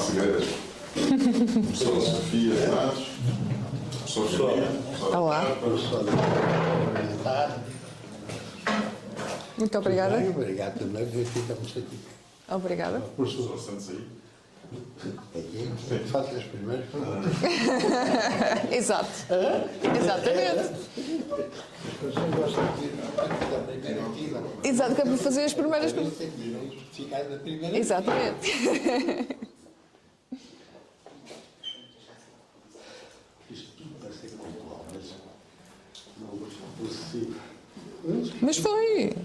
Segredas. Professora Sofia Santos. Professor Sofia. Olá. Muito obrigada. Obrigado também por ficarmos aqui. Obrigada. Professor Santos aí. Aqui, faço as primeiras perguntas. Exato. Exatamente. As pessoas gostam da primeira aqui. Exato, que é para fazer as primeiras perguntas. Ficar da primeira. Exatamente. Isto tudo vai ser pontual, mas não possível. Mas foi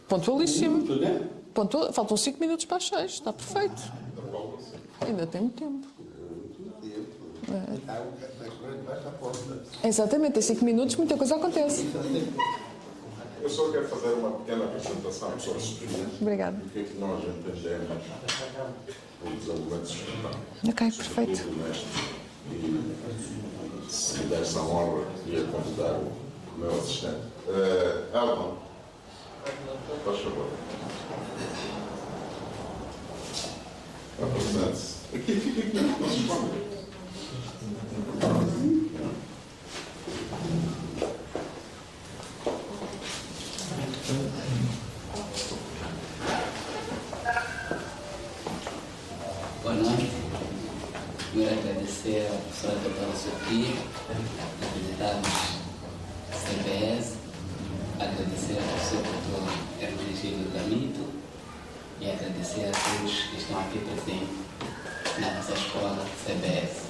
pontualíssimo. Tudo, né? Faltam 5 minutos para as 6. Está perfeito. Ainda tem muito tempo. Exatamente, em 5 minutos muita coisa acontece. Eu só quero fazer uma pequena apresentação sobre os estudantes. Obrigada. O que é que nós entendemos por desenvolvimento sustentável. Ok, perfeito. Muito honesto. E se me der essa honra, queria convidar o meu assistente. Elton, faz favor. Apresente-se. Aqui, não se esconde. Boa noite. Primeiro agradecer à professora doutora Sofia por visitarmos a CBS, agradecer ao professor doutor Hermenegildo Lamito e agradecer a todos que estão aqui presentes na nossa escola CBS.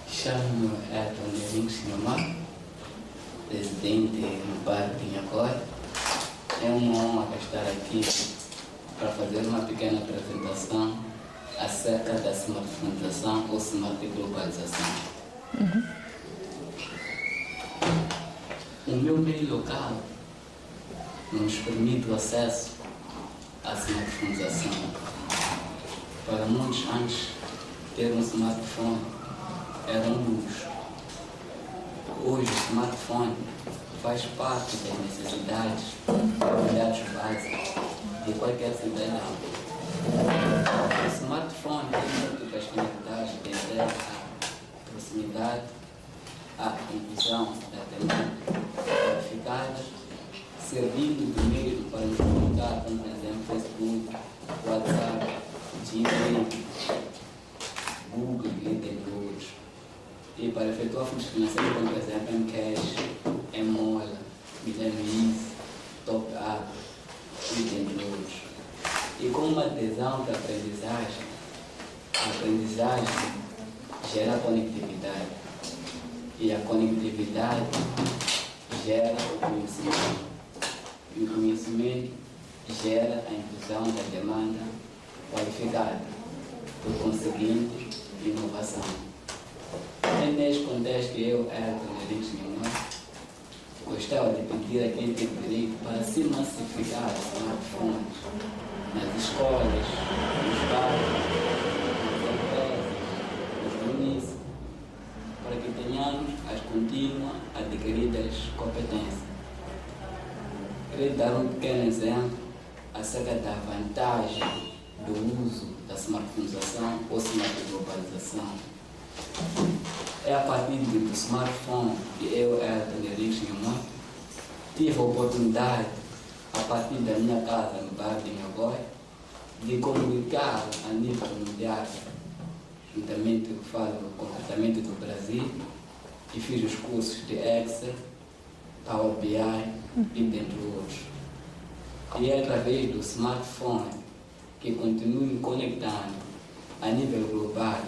Chamo-me Elton Domingos Sinomar, presidente no Parque Pinhacói. É uma honra estar aqui para fazer uma pequena apresentação acerca da smartphonização ou smart globalização. O meu meio local nos permite o acesso à smartphonização. Para muitos, antes ter um smartphone era um luxo. Hoje o smartphone faz parte das necessidades e cuidados básicos de qualquer cidadão. O smartphone tem múltiplas finalidades, desde a proximidade, a inclusão da demanda qualificada, servindo de meio para nos comunicar com, por exemplo, Facebook, WhatsApp, Gmail, Google e entre outros. E para efetuar fundos financeiros, como por exemplo Mcash, Emola, Milano Top Up e entre outros. E com uma adesão da aprendizagem, a aprendizagem gera conectividade. E a conectividade gera o conhecimento. E o conhecimento gera a inclusão da demanda qualificada, por conseguinte, inovação. É neste contexto que eu, Elton Domingos Sinomar, gostava de pedir a quem tem direito para se massificar os smartphones nas escolas, nos bairros, nas empresas, nos municípios, para que tenhamos as contínuas adquiridas competências. Queria dar um pequeno exemplo acerca da vantagem do uso da smartphonização ou smart globalização. É a partir do smartphone que eu, Elton Domingos Sinomar, tive a oportunidade, a partir da minha casa no bairro de Pinhacói, de comunicar a nível mundial, juntamente falo concretamente do Brasil, e fiz os cursos de Excel, Power BI e dentre outros. E é através do smartphone que continuo me conectando a nível global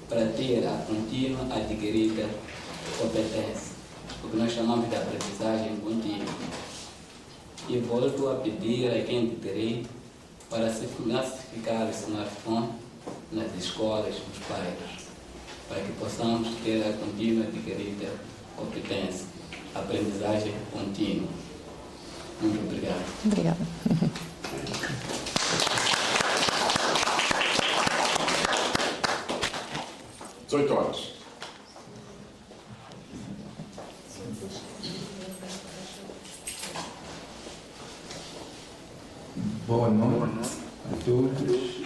para ter a contínua adquirida competência, o que nós chamamos de aprendizagem contínua. E volto a pedir a quem de direito para se massificar o smartphone nas escolas, nos bairros, para que possamos ter a contínua adquirida competência, aprendizagem contínua. Muito obrigado. Obrigada. 18 horas. Boa noite a todos.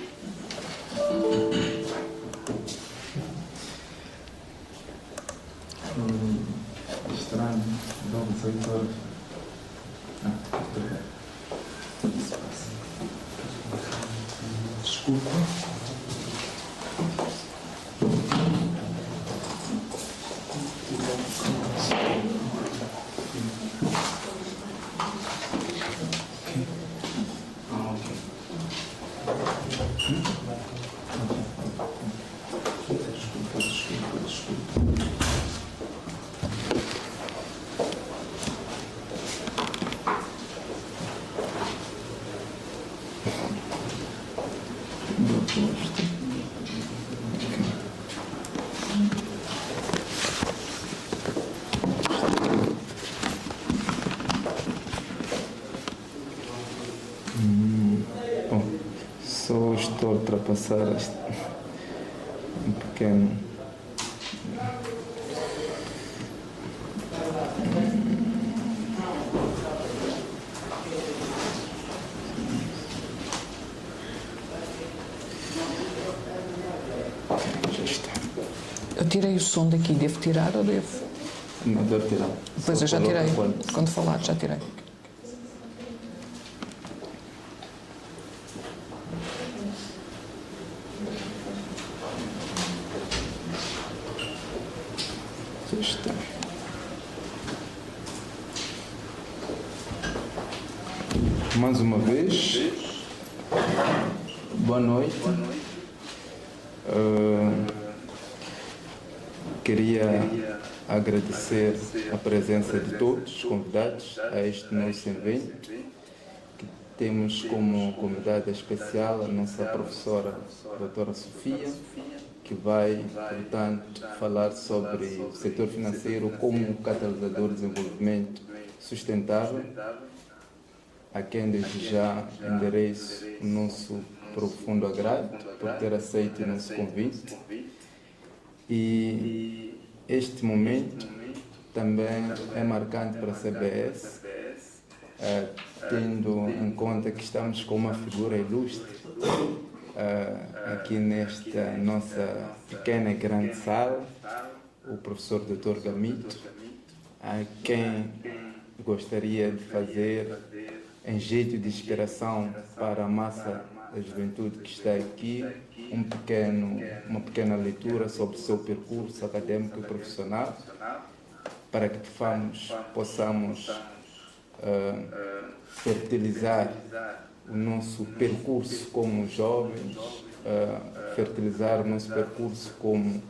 Estranho, logo 18 horas. Desculpa. Bom, só estou a ultrapassar um pequeno. Já está. Eu tirei o som daqui, devo tirar ou devo? Não deve tirar. Pois eu já tirei. Quando falar, já tirei. Já está. Mais uma vez, boa noite. Queria agradecer a presença de todos os convidados a este nosso evento, que temos como convidada especial a nossa professora, a doutora Sofia, que vai, portanto, falar sobre o setor financeiro como catalisador de desenvolvimento sustentável, a quem desde já endereço o nosso profundo agrado por ter aceito o nosso convite. E este momento também é marcante para a CBS, tendo em conta que estamos com uma figura ilustre aqui nesta nossa pequena e grande sala, o professor Dr. Gamito, a quem gostaria de fazer, em jeito de inspiração para a massa da juventude que está aqui, uma pequena leitura sobre o seu percurso acadêmico e profissional, para que possamos fertilizar o nosso percurso como jovens, fertilizar o nosso percurso como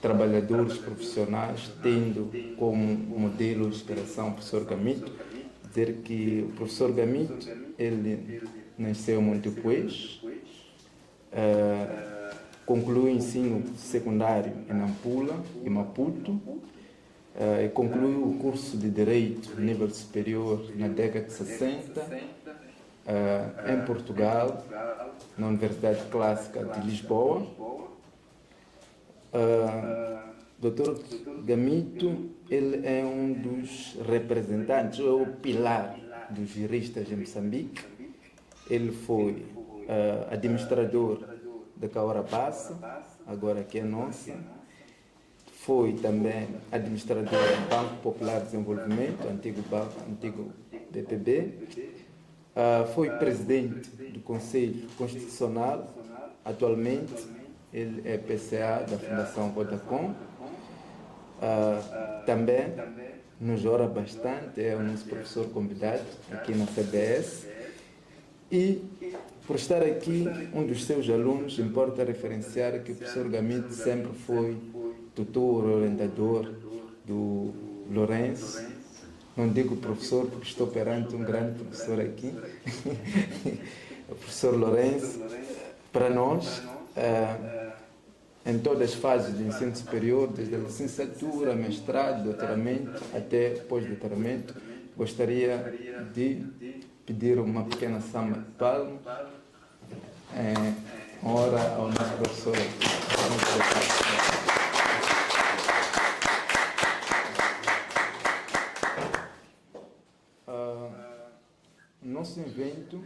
trabalhadores profissionais, tendo como modelo de inspiração o professor Gamito. Dizer que o professor Gamito, ele nasceu em Montepuez, concluiu o ensino secundário em Nampula e Maputo, e concluiu o curso de Direito nível superior na década de 60, em Portugal, na Universidade Clássica de Lisboa. Dr. Gamito, ele é um dos representantes, ou o pilar dos juristas em Moçambique. Ele foi administrador da Caora Bassa, agora que é nossa. Foi também administrador do Banco Popular de Desenvolvimento, antigo BPB. Foi presidente do Conselho Constitucional. Atualmente, ele é PCA da Fundação Vodacom. Também nos ora bastante, é o nosso professor convidado aqui na CBS. E, por estar aqui, um dos seus alunos, importa referenciar que o professor Gamito sempre foi tutor, orientador do Lourenço. Não digo professor porque estou perante um grande professor aqui, o professor Lourenço. Para nós, em todas as fases do ensino superior, desde a licenciatura, mestrado, doutoramento até pós-doutoramento, gostaria de pedir uma pequena salva de palmas em honra ao nosso professor. O nosso evento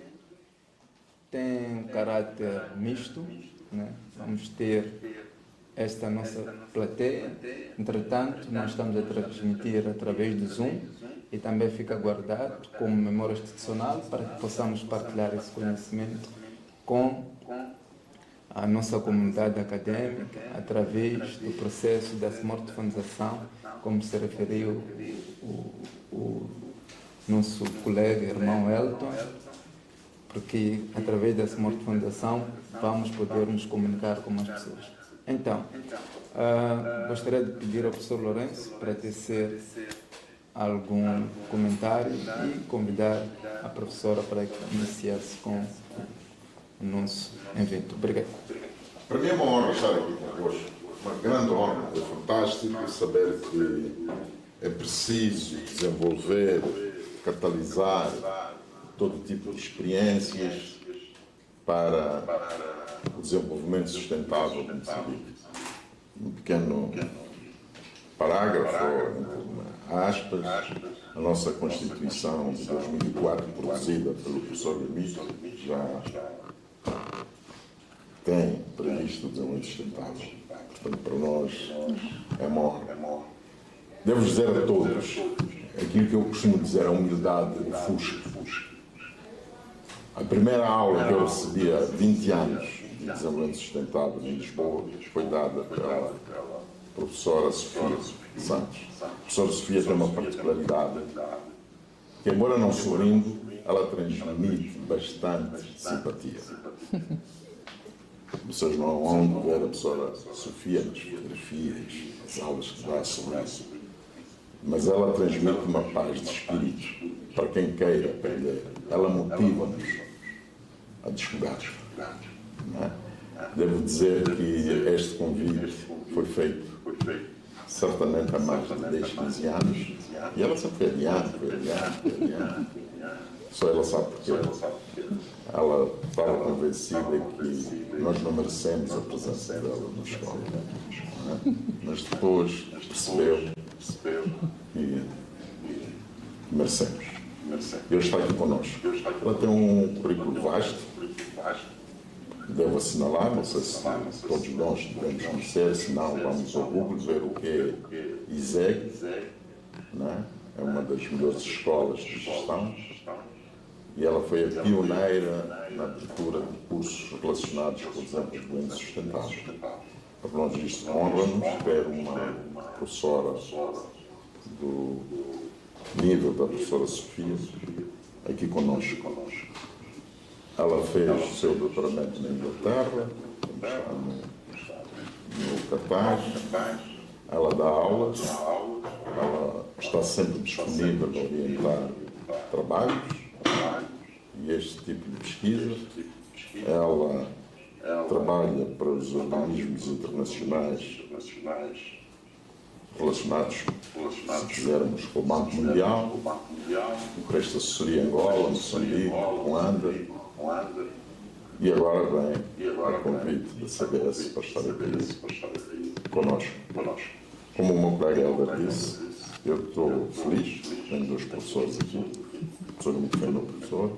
tem um caráter misto, né? Vamos ter esta nossa plateia. Entretanto, nós estamos a transmitir através do Zoom e também fica guardado como memória institucional para que possamos partilhar esse conhecimento com a nossa comunidade acadêmica através do processo da smartphonização, como se referiu o nosso colega, irmão Elton, porque através da smartphonização vamos poder nos comunicar com as pessoas. Então, gostaria de pedir ao professor Lourenço para tecer algum comentário e convidar a professora para que iniciasse com o nosso evento. Obrigado. Para mim é uma honra estar aqui convosco, uma grande honra, é fantástico saber que é preciso desenvolver, catalisar todo tipo de experiências para o desenvolvimento sustentável de Moçambique. Um pequeno parágrafo, aspas, a nossa Constituição de 2004, produzida pelo professor Lemito, já tem previsto o desenvolvimento sustentável. Portanto, para nós é uma honra. Devo dizer a todos aquilo que eu costumo dizer, a humildade ofusca. A primeira aula que eu recebi há 20 anos de desenvolvimento sustentável em Lisboa foi dada pela professora Sofia Santos. A professora Sofia tem uma particularidade que, embora não sorrindo, ela transmite bastante simpatia. Vocês não vão ver a professora Sofia nas fotografias, nas aulas que dá sorriso, mas ela transmite uma paz de espírito para quem queira aprender. Ela motiva-nos a descobrir. Devo dizer que este convite foi feito certamente há mais de 10, 15 anos e ela sempre foi adiante. Só ela sabe porquê. Ela estava convencida que nós não merecemos a presença dela na escola. Mas depois percebeu que merecemos. E hoje está aqui connosco. Ela tem um currículo vasto, devo assinalar, não sei se todos nós devemos conhecer, se não, vamos ao Google ver o que é ISEG, né? É uma das melhores escolas de gestão, e ela foi a pioneira na abertura de cursos relacionados com o desenvolvimento sustentável. Para nós isto honra-nos ter uma professora do nível da professora Sofia aqui conosco. Ela fez o seu doutoramento na Inglaterra, no Catar, ela dá aulas, ela está sempre disponível a orientar trabalhos e este tipo de pesquisa. Ela trabalha para os organismos internacionais relacionados, se quisermos, com o Banco Mundial, presta assessoria em Angola, Moçambique, Ruanda, e agora vem a convite da CBS para estar aqui conosco. Como o meu colega Helder disse, eu estou feliz, tenho 2 professores aqui, o professor muito bem, meu professor,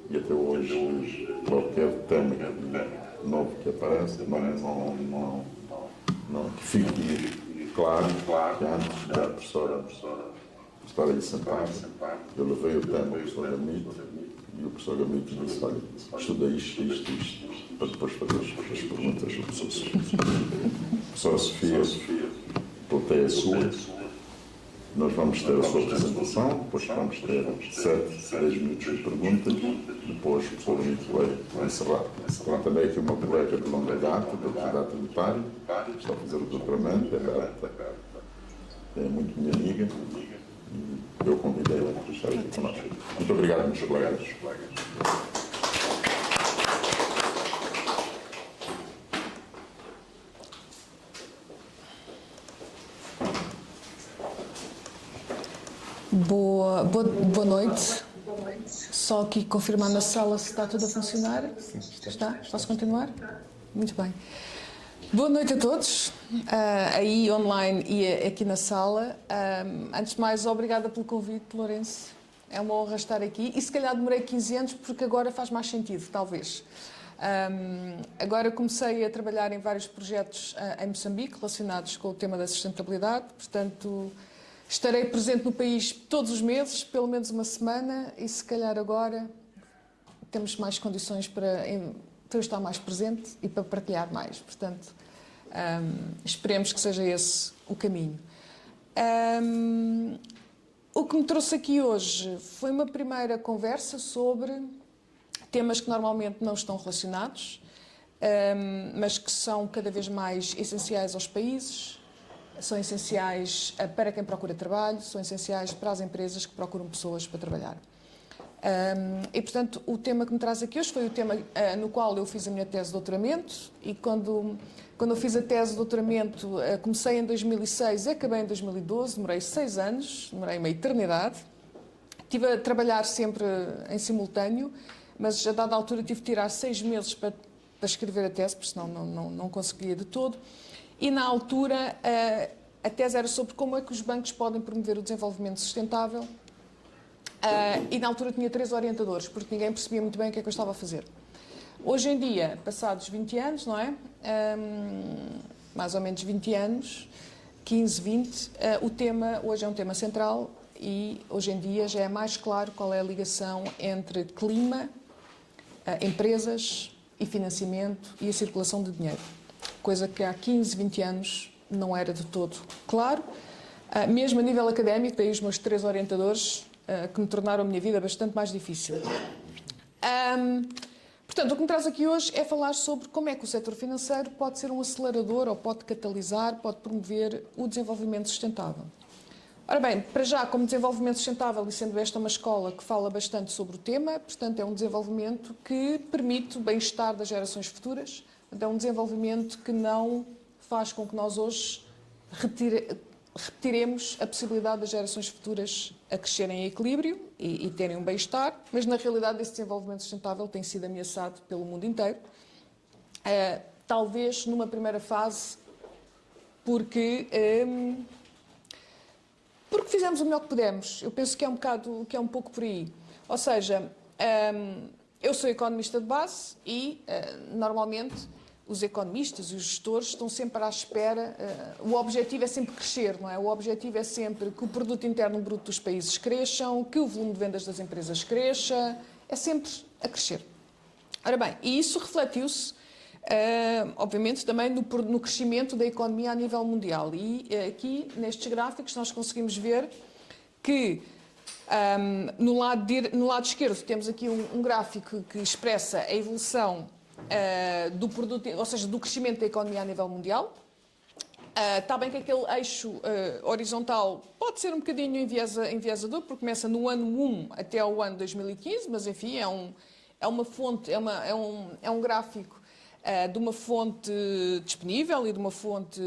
e até hoje qualquer tema novo que aparece, não que fique claro que antes da professora estar aí sentada, eu levei o tema ao professor Gamito e o professor Gamito disse: olha, estuda isto, para depois fazer as perguntas do professor Sofia. A professora Sofia, voltei a sua. Nós vamos ter a sua apresentação, depois vamos ter 7, 10 minutos de perguntas, depois o professor Gamito vai encerrar. Então, também aqui uma colega de longa data, da Universidade Tributária, está a fazer o doutoramento, é Berta, é muito minha amiga, e eu convidei-a para estar aqui conosco. Muito obrigado, meus colegas. Boa noite. Só aqui confirmar na sala se está tudo a funcionar. Sim, Está? Posso continuar? Muito bem. Boa noite a todos, aí online e aqui na sala. Antes de mais, obrigada pelo convite, Lourenço. É uma honra estar aqui e se calhar demorei 15 anos porque agora faz mais sentido, talvez. Agora comecei a trabalhar em vários projetos em Moçambique relacionados com o tema da sustentabilidade, portanto estarei presente no país todos os meses, pelo menos uma semana, e se calhar agora temos mais condições para eu estar mais presente e para partilhar mais. Portanto, esperemos que seja esse o caminho. O que me trouxe aqui hoje foi uma primeira conversa sobre temas que normalmente não estão relacionados, mas que são cada vez mais essenciais aos países, são essenciais para quem procura trabalho, são essenciais para as empresas que procuram pessoas para trabalhar. E, portanto, o tema que me traz aqui hoje foi o tema no qual eu fiz a minha tese de doutoramento, e quando eu fiz a tese de doutoramento comecei em 2006 e acabei em 2012, demorei 6 anos, demorei uma eternidade. Estive a trabalhar sempre em simultâneo, mas a dada altura tive de tirar 6 meses para escrever a tese, porque senão não conseguia de todo. E na altura a tese era sobre como é que os bancos podem promover o desenvolvimento sustentável. E na altura tinha 3 orientadores, porque ninguém percebia muito bem o que é que eu estava a fazer. Hoje em dia, passados 20 anos, não é? Mais ou menos 20 anos, 15, 20, o tema hoje é um tema central e hoje em dia já é mais claro qual é a ligação entre clima, empresas e financiamento e a circulação de dinheiro. Coisa que há 15, 20 anos não era de todo claro. Mesmo a nível académico, daí os meus 3 orientadores que me tornaram a minha vida bastante mais difícil. Portanto, o que me traz aqui hoje é falar sobre como é que o setor financeiro pode ser um acelerador ou pode catalisar, pode promover o desenvolvimento sustentável. Ora bem, para já, como desenvolvimento sustentável, e sendo esta uma escola que fala bastante sobre o tema, portanto, é um desenvolvimento que permite o bem-estar das gerações futuras, é um desenvolvimento que não faz com que nós hoje retiremos a possibilidade das gerações futuras a crescerem em equilíbrio e terem um bem-estar, mas na realidade esse desenvolvimento sustentável tem sido ameaçado pelo mundo inteiro. Talvez numa primeira fase porque fizemos o melhor que pudemos. Eu penso que é um pouco por aí. Ou seja, eu sou economista de base e normalmente os economistas e os gestores estão sempre à espera, o objetivo é sempre crescer, não é? O objetivo é sempre que o produto interno bruto dos países cresçam, que o volume de vendas das empresas cresça, é sempre a crescer. Ora bem, e isso refletiu-se, obviamente, também no crescimento da economia a nível mundial. E aqui, nestes gráficos, nós conseguimos ver que no lado esquerdo temos aqui um gráfico que expressa a evolução do produto, ou seja, do crescimento da economia a nível mundial. Está bem que aquele eixo horizontal pode ser um bocadinho enviesador, porque começa no ano 1 até ao ano 2015, mas enfim, é uma fonte, é um gráfico de uma fonte disponível e de uma fonte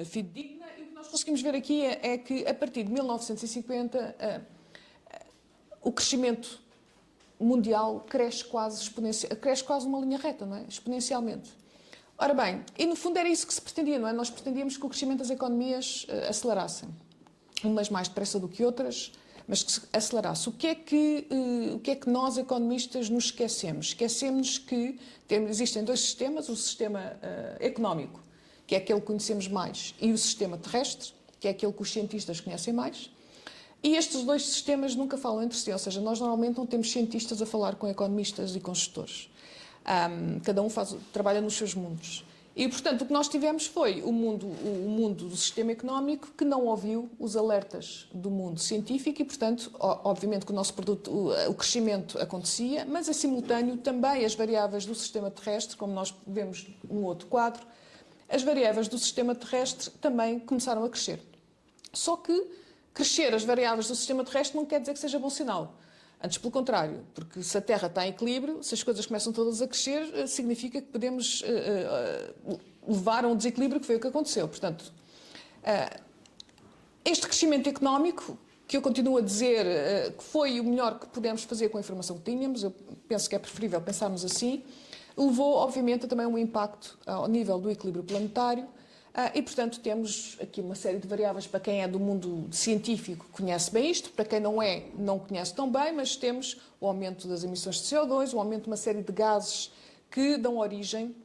fidedigna. E o que nós conseguimos ver aqui é que a partir de 1950 o crescimento mundial cresce quase uma linha reta, não é? Exponencialmente. Ora bem, e no fundo era isso que se pretendia, não é? Nós pretendíamos que o crescimento das economias acelerassem, umas mais depressa do que outras, mas que se acelerasse. O que é que nós, economistas, nos esquecemos? Esquecemos que existem 2 sistemas, o sistema económico, que é aquele que conhecemos mais, e o sistema terrestre, que é aquele que os cientistas conhecem mais. E estes 2 sistemas nunca falam entre si, ou seja, nós normalmente não temos cientistas a falar com economistas e com gestores. Cada um trabalha nos seus mundos. E, portanto, o que nós tivemos foi o mundo do sistema económico que não ouviu os alertas do mundo científico e, portanto, obviamente que o nosso produto, o crescimento acontecia, mas, em simultâneo, também as variáveis do sistema terrestre, como nós vemos no outro quadro, as variáveis do sistema terrestre também começaram a crescer. Só que crescer as variáveis do sistema terrestre não quer dizer que seja bom sinal. Antes, pelo contrário, porque se a Terra está em equilíbrio, se as coisas começam todas a crescer, significa que podemos levar a um desequilíbrio, que foi o que aconteceu. Portanto, este crescimento económico, que eu continuo a dizer que foi o melhor que pudemos fazer com a informação que tínhamos, eu penso que é preferível pensarmos assim, levou, obviamente, a também um impacto ao nível do equilíbrio planetário. E, portanto, temos aqui uma série de variáveis. Para quem é do mundo científico conhece bem isto, para quem não é, não conhece tão bem, mas temos o aumento das emissões de CO2, o aumento de uma série de gases que dão origem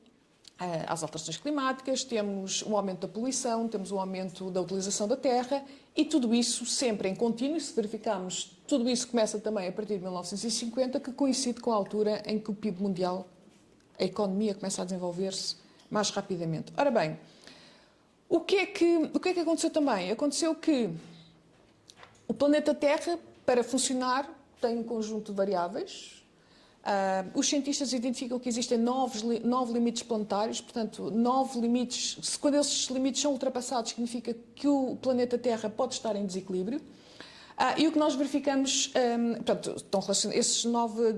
às alterações climáticas, temos um aumento da poluição, temos um aumento da utilização da terra e tudo isso sempre em contínuo. Se verificarmos, tudo isso começa também a partir de 1950, que coincide com a altura em que o PIB mundial, a economia, começa a desenvolver-se mais rapidamente. Ora bem, o que é que aconteceu também? Aconteceu que o planeta Terra, para funcionar, tem um conjunto de variáveis. Os cientistas identificam que existem 9 limites planetários, portanto, 9 limites. Quando esses limites são ultrapassados, significa que o planeta Terra pode estar em desequilíbrio. E o que nós verificamos, portanto, esses 9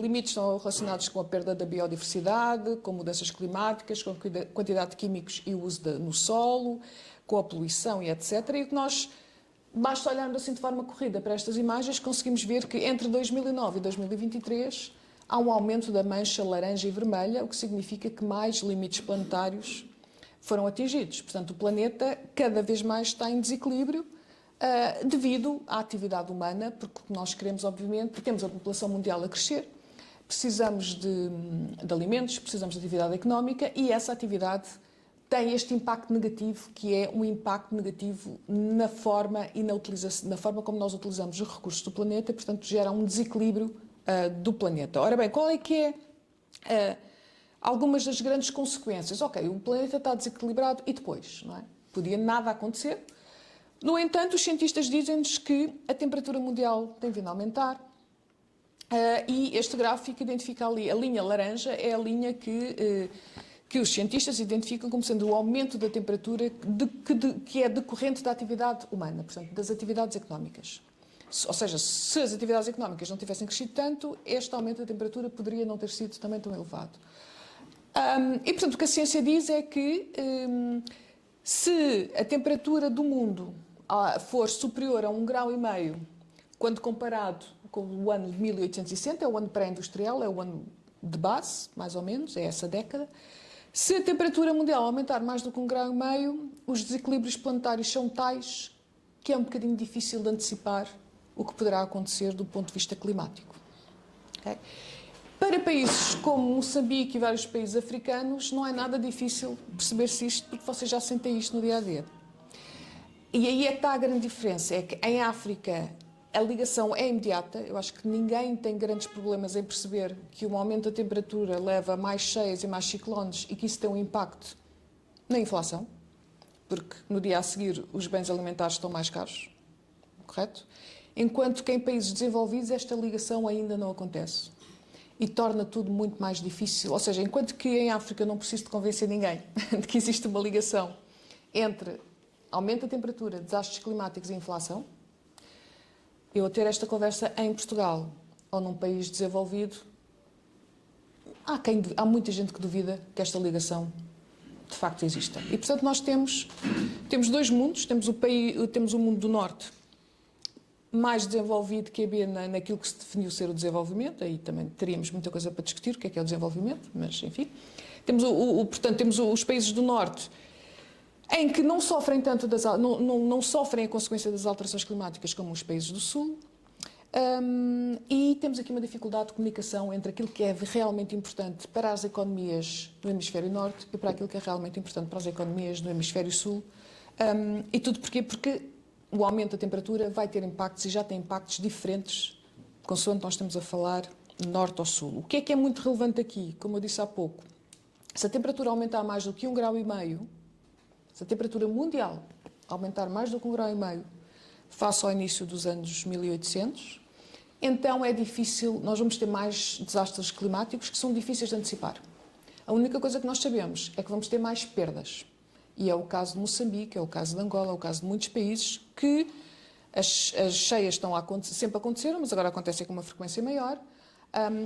limites estão relacionados com a perda da biodiversidade, com mudanças climáticas, com a quantidade de químicos e o uso no solo, com a poluição e etc. E o que nós, basta olharmos assim de forma corrida para estas imagens, conseguimos ver que entre 2009 e 2023 há um aumento da mancha laranja e vermelha, o que significa que mais limites planetários foram atingidos. Portanto, o planeta cada vez mais está em desequilíbrio devido à atividade humana, porque nós queremos, obviamente, temos a população mundial a crescer, precisamos de alimentos, precisamos de atividade económica e essa atividade tem este impacto negativo, que é um impacto negativo na forma e na forma como nós utilizamos os recursos do planeta, portanto, gera um desequilíbrio do planeta. Ora bem, qual é que é algumas das grandes consequências? Ok, o planeta está desequilibrado e depois, não é? Podia nada acontecer. No entanto, os cientistas dizem-nos que a temperatura mundial tem vindo a aumentar e este gráfico identifica ali, a linha laranja é a linha que os cientistas identificam como sendo o aumento da temperatura que é decorrente da atividade humana, portanto, das atividades económicas. Ou seja, se as atividades económicas não tivessem crescido tanto, este aumento da temperatura poderia não ter sido também tão elevado. E, portanto, o que a ciência diz é que se a temperatura do mundo for superior a 1,5 graus, quando comparado com o ano de 1860, é o ano pré-industrial, é o ano de base, mais ou menos, é essa década. Se a temperatura mundial aumentar mais do que 1,5 graus, os desequilíbrios planetários são tais que é um bocadinho difícil de antecipar o que poderá acontecer do ponto de vista climático. Okay? Para países como Moçambique e vários países africanos, não é nada difícil perceber-se isto, porque vocês já sentem isto no dia-a-dia. E aí é que está a grande diferença, é que em África a ligação é imediata. Eu acho que ninguém tem grandes problemas em perceber que um aumento da temperatura leva a mais cheias e mais ciclones e que isso tem um impacto na inflação, porque no dia a seguir os bens alimentares estão mais caros, correto? Enquanto que em países desenvolvidos esta ligação ainda não acontece e torna tudo muito mais difícil. Ou seja, enquanto que em África não preciso de convencer ninguém de que existe uma ligação entre aumento da temperatura, desastres climáticos e inflação, eu a ter esta conversa em Portugal ou num país desenvolvido, há muita gente que duvida que esta ligação de facto exista. E, portanto, nós temos dois mundos. Temos o mundo do Norte, mais desenvolvido que a naquilo que se definiu ser o desenvolvimento. Aí também teríamos muita coisa para discutir, o que é o desenvolvimento, mas, enfim. Portanto, temos os países do Norte, em que não sofrem tanto não sofrem a consequência das alterações climáticas como os países do Sul. E temos aqui uma dificuldade de comunicação entre aquilo que é realmente importante para as economias do hemisfério norte e para aquilo que é realmente importante para as economias do hemisfério sul. E tudo porquê? Porque o aumento da temperatura vai ter impactos e já tem impactos diferentes, consoante nós estamos a falar norte ou sul. O que é muito relevante aqui? Como eu disse há pouco, se a temperatura aumentar mais do que 1,5 graus, se a temperatura mundial aumentar mais do que 1,5 graus face ao início dos anos 1800, então é difícil, nós vamos ter mais desastres climáticos que são difíceis de antecipar. A única coisa que nós sabemos é que vamos ter mais perdas. E é o caso de Moçambique, é o caso de Angola, é o caso de muitos países que as cheias sempre aconteceram, mas agora acontecem com uma frequência maior.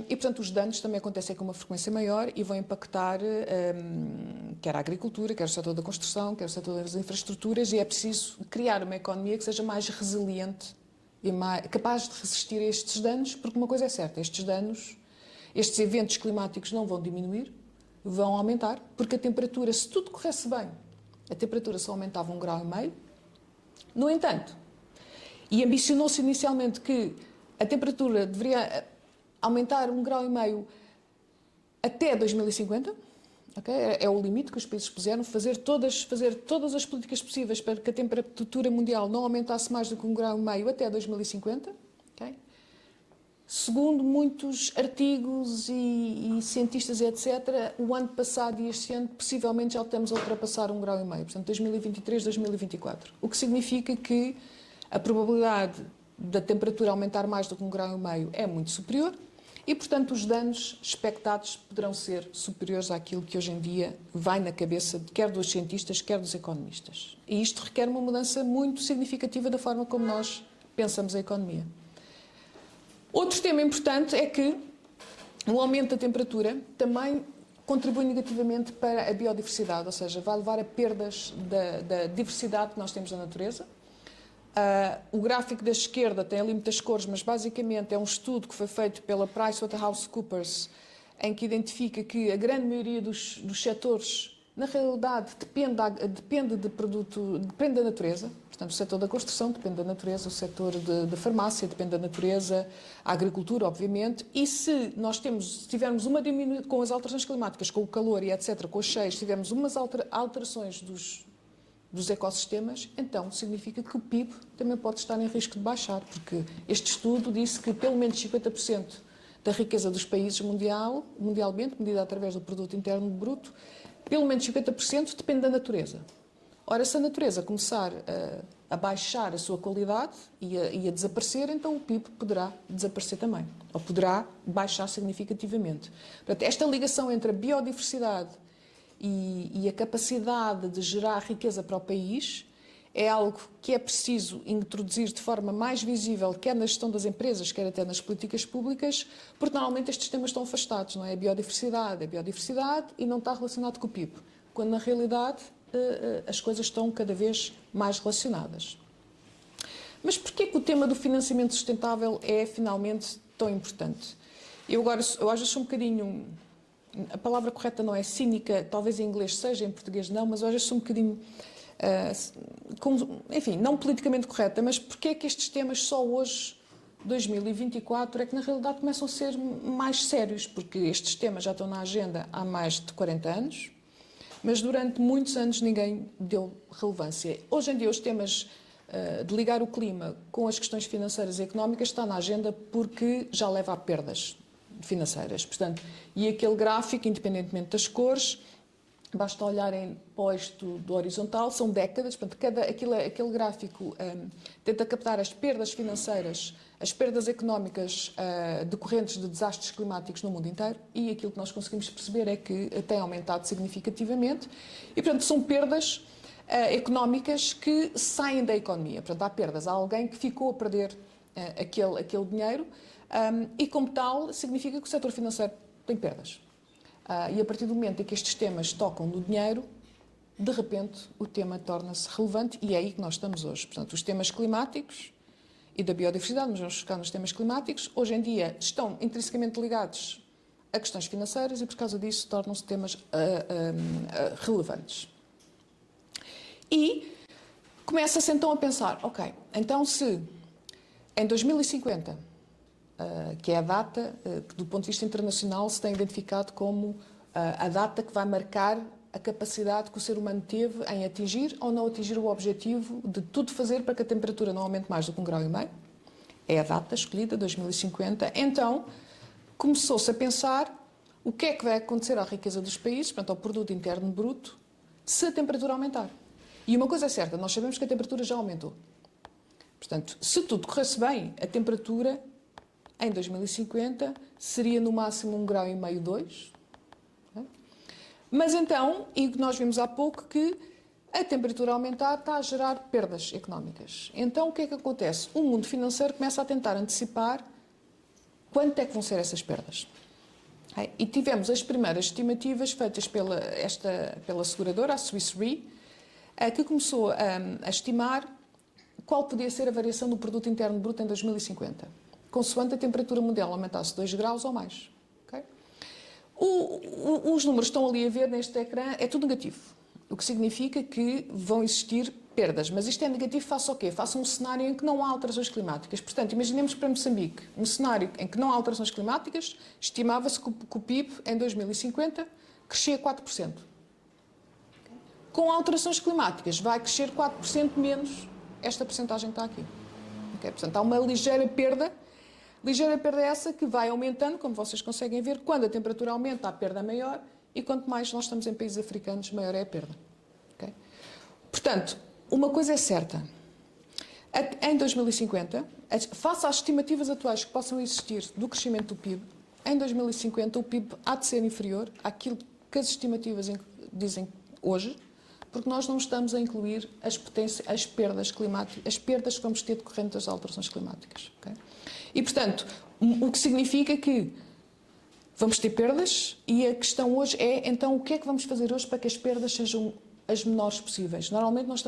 E, portanto, os danos também acontecem com uma frequência maior e vão impactar quer a agricultura, quer o setor da construção, quer o setor das infraestruturas, e é preciso criar uma economia que seja mais resiliente e capaz de resistir a estes danos, porque uma coisa é certa, estes eventos climáticos não vão diminuir, vão aumentar, porque a temperatura, se tudo corresse bem, a temperatura só aumentava 1,5 graus. No entanto, e ambicionou-se inicialmente que a temperatura deveria aumentar 1,5 graus até 2050, okay? É o limite que os países puseram, fazer todas as políticas possíveis para que a temperatura mundial não aumentasse mais do que 1,5 graus até 2050. Okay? Segundo muitos artigos e cientistas, etc., o ano passado e este ano possivelmente já estamos a ultrapassar 1,5 graus, portanto 2023, 2024. O que significa que a probabilidade da temperatura aumentar mais do que 1,5 graus é muito superior e, portanto, os danos expectados poderão ser superiores àquilo que hoje em dia vai na cabeça quer dos cientistas, quer dos economistas. E isto requer uma mudança muito significativa da forma como nós pensamos a economia. Outro tema importante é que o aumento da temperatura também contribui negativamente para a biodiversidade, ou seja, vai levar a perdas da diversidade que nós temos na natureza. O gráfico da esquerda tem ali muitas cores, mas basicamente é um estudo que foi feito pela PricewaterhouseCoopers, em que identifica que a grande maioria dos setores, na realidade, depende da natureza. Portanto, o setor da construção depende da natureza, o setor de farmácia depende da natureza, a agricultura, obviamente, e se nós tivermos uma diminuição com as alterações climáticas, com o calor e etc., com os cheios, tivermos umas alterações dos ecossistemas, então significa que o PIB também pode estar em risco de baixar, porque este estudo disse que pelo menos 50% da riqueza dos países mundialmente, medida através do produto interno bruto, pelo menos 50% depende da natureza. Ora, se a natureza começar a baixar a sua qualidade e a desaparecer, então o PIB poderá desaparecer também, ou poderá baixar significativamente. Portanto, esta ligação entre a biodiversidade e a capacidade de gerar riqueza para o país é algo que é preciso introduzir de forma mais visível, quer na gestão das empresas, quer até nas políticas públicas, porque normalmente estes temas estão afastados, não é? A biodiversidade e não está relacionado com o PIB, quando na realidade as coisas estão cada vez mais relacionadas. Mas porquê que o tema do financiamento sustentável é finalmente tão importante? Eu às vezes sou um bocadinho... A palavra correta não é cínica, talvez em inglês seja, em português não, mas hoje sou um bocadinho, enfim, não politicamente correta, mas porquê é que estes temas só hoje, 2024, é que na realidade começam a ser mais sérios? Porque estes temas já estão na agenda há mais de 40 anos, mas durante muitos anos ninguém deu relevância. Hoje em dia os temas de ligar o clima com as questões financeiras e económicas está na agenda porque já leva a perdas financeiras. Portanto, e aquele gráfico, independentemente das cores, basta olharem para isto do horizontal, são décadas, portanto, aquele gráfico tenta captar as perdas financeiras, as perdas económicas decorrentes de desastres climáticos no mundo inteiro, e aquilo que nós conseguimos perceber é que tem aumentado significativamente, e portanto são perdas económicas que saem da economia. Portanto, há perdas, há alguém que ficou a perder aquele dinheiro, e como tal significa que o setor financeiro tem perdas. E a partir do momento em que estes temas tocam no dinheiro, de repente o tema torna-se relevante e é aí que nós estamos hoje. Portanto, os temas climáticos e da biodiversidade, mas vamos focar nos temas climáticos, hoje em dia estão intrinsecamente ligados a questões financeiras e por causa disso tornam-se temas relevantes. E começa-se então a pensar, ok, então se em 2050... que é a data que, do ponto de vista internacional, se tem identificado como a data que vai marcar a capacidade que o ser humano teve em atingir ou não atingir o objetivo de tudo fazer para que a temperatura não aumente mais do que 1,5 graus. É a data escolhida, 2050. Então, começou-se a pensar o que é que vai acontecer à riqueza dos países, portanto, ao produto interno bruto, se a temperatura aumentar. E uma coisa é certa, nós sabemos que a temperatura já aumentou. Portanto, se tudo corresse bem, a temperatura... em 2050 seria no máximo 1,5 graus, 2. Mas então, e nós vimos há pouco que a temperatura aumentar está a gerar perdas económicas. Então o que é que acontece? O mundo financeiro começa a tentar antecipar quanto é que vão ser essas perdas. E tivemos as primeiras estimativas feitas pela seguradora, a Swiss Re, que começou a estimar qual podia ser a variação do produto interno bruto em 2050. Consoante a temperatura mundial aumentasse 2 graus ou mais. Okay? Os números que estão ali a ver neste ecrã é tudo negativo, o que significa que vão existir perdas, mas isto é negativo face ao quê? Face a um cenário em que não há alterações climáticas. Portanto, imaginemos para Moçambique um cenário em que não há alterações climáticas, estimava-se que o PIB em 2050 crescia 4%. Com alterações climáticas vai crescer 4% menos esta percentagem que está aqui. Okay? Portanto, há uma ligeira perda essa que vai aumentando, como vocês conseguem ver, quando a temperatura aumenta, a perda é maior, e quanto mais nós estamos em países africanos, maior é a perda. Okay? Portanto, uma coisa é certa. Em 2050, face às estimativas atuais que possam existir do crescimento do PIB, em 2050 o PIB há de ser inferior àquilo que as estimativas dizem hoje, porque nós não estamos a incluir as perdas climáticas, as perdas que vamos ter decorrente das alterações climáticas. Okay? E, portanto, o que significa que vamos ter perdas e a questão hoje é, então, o que é que vamos fazer hoje para que as perdas sejam as menores possíveis? Normalmente nós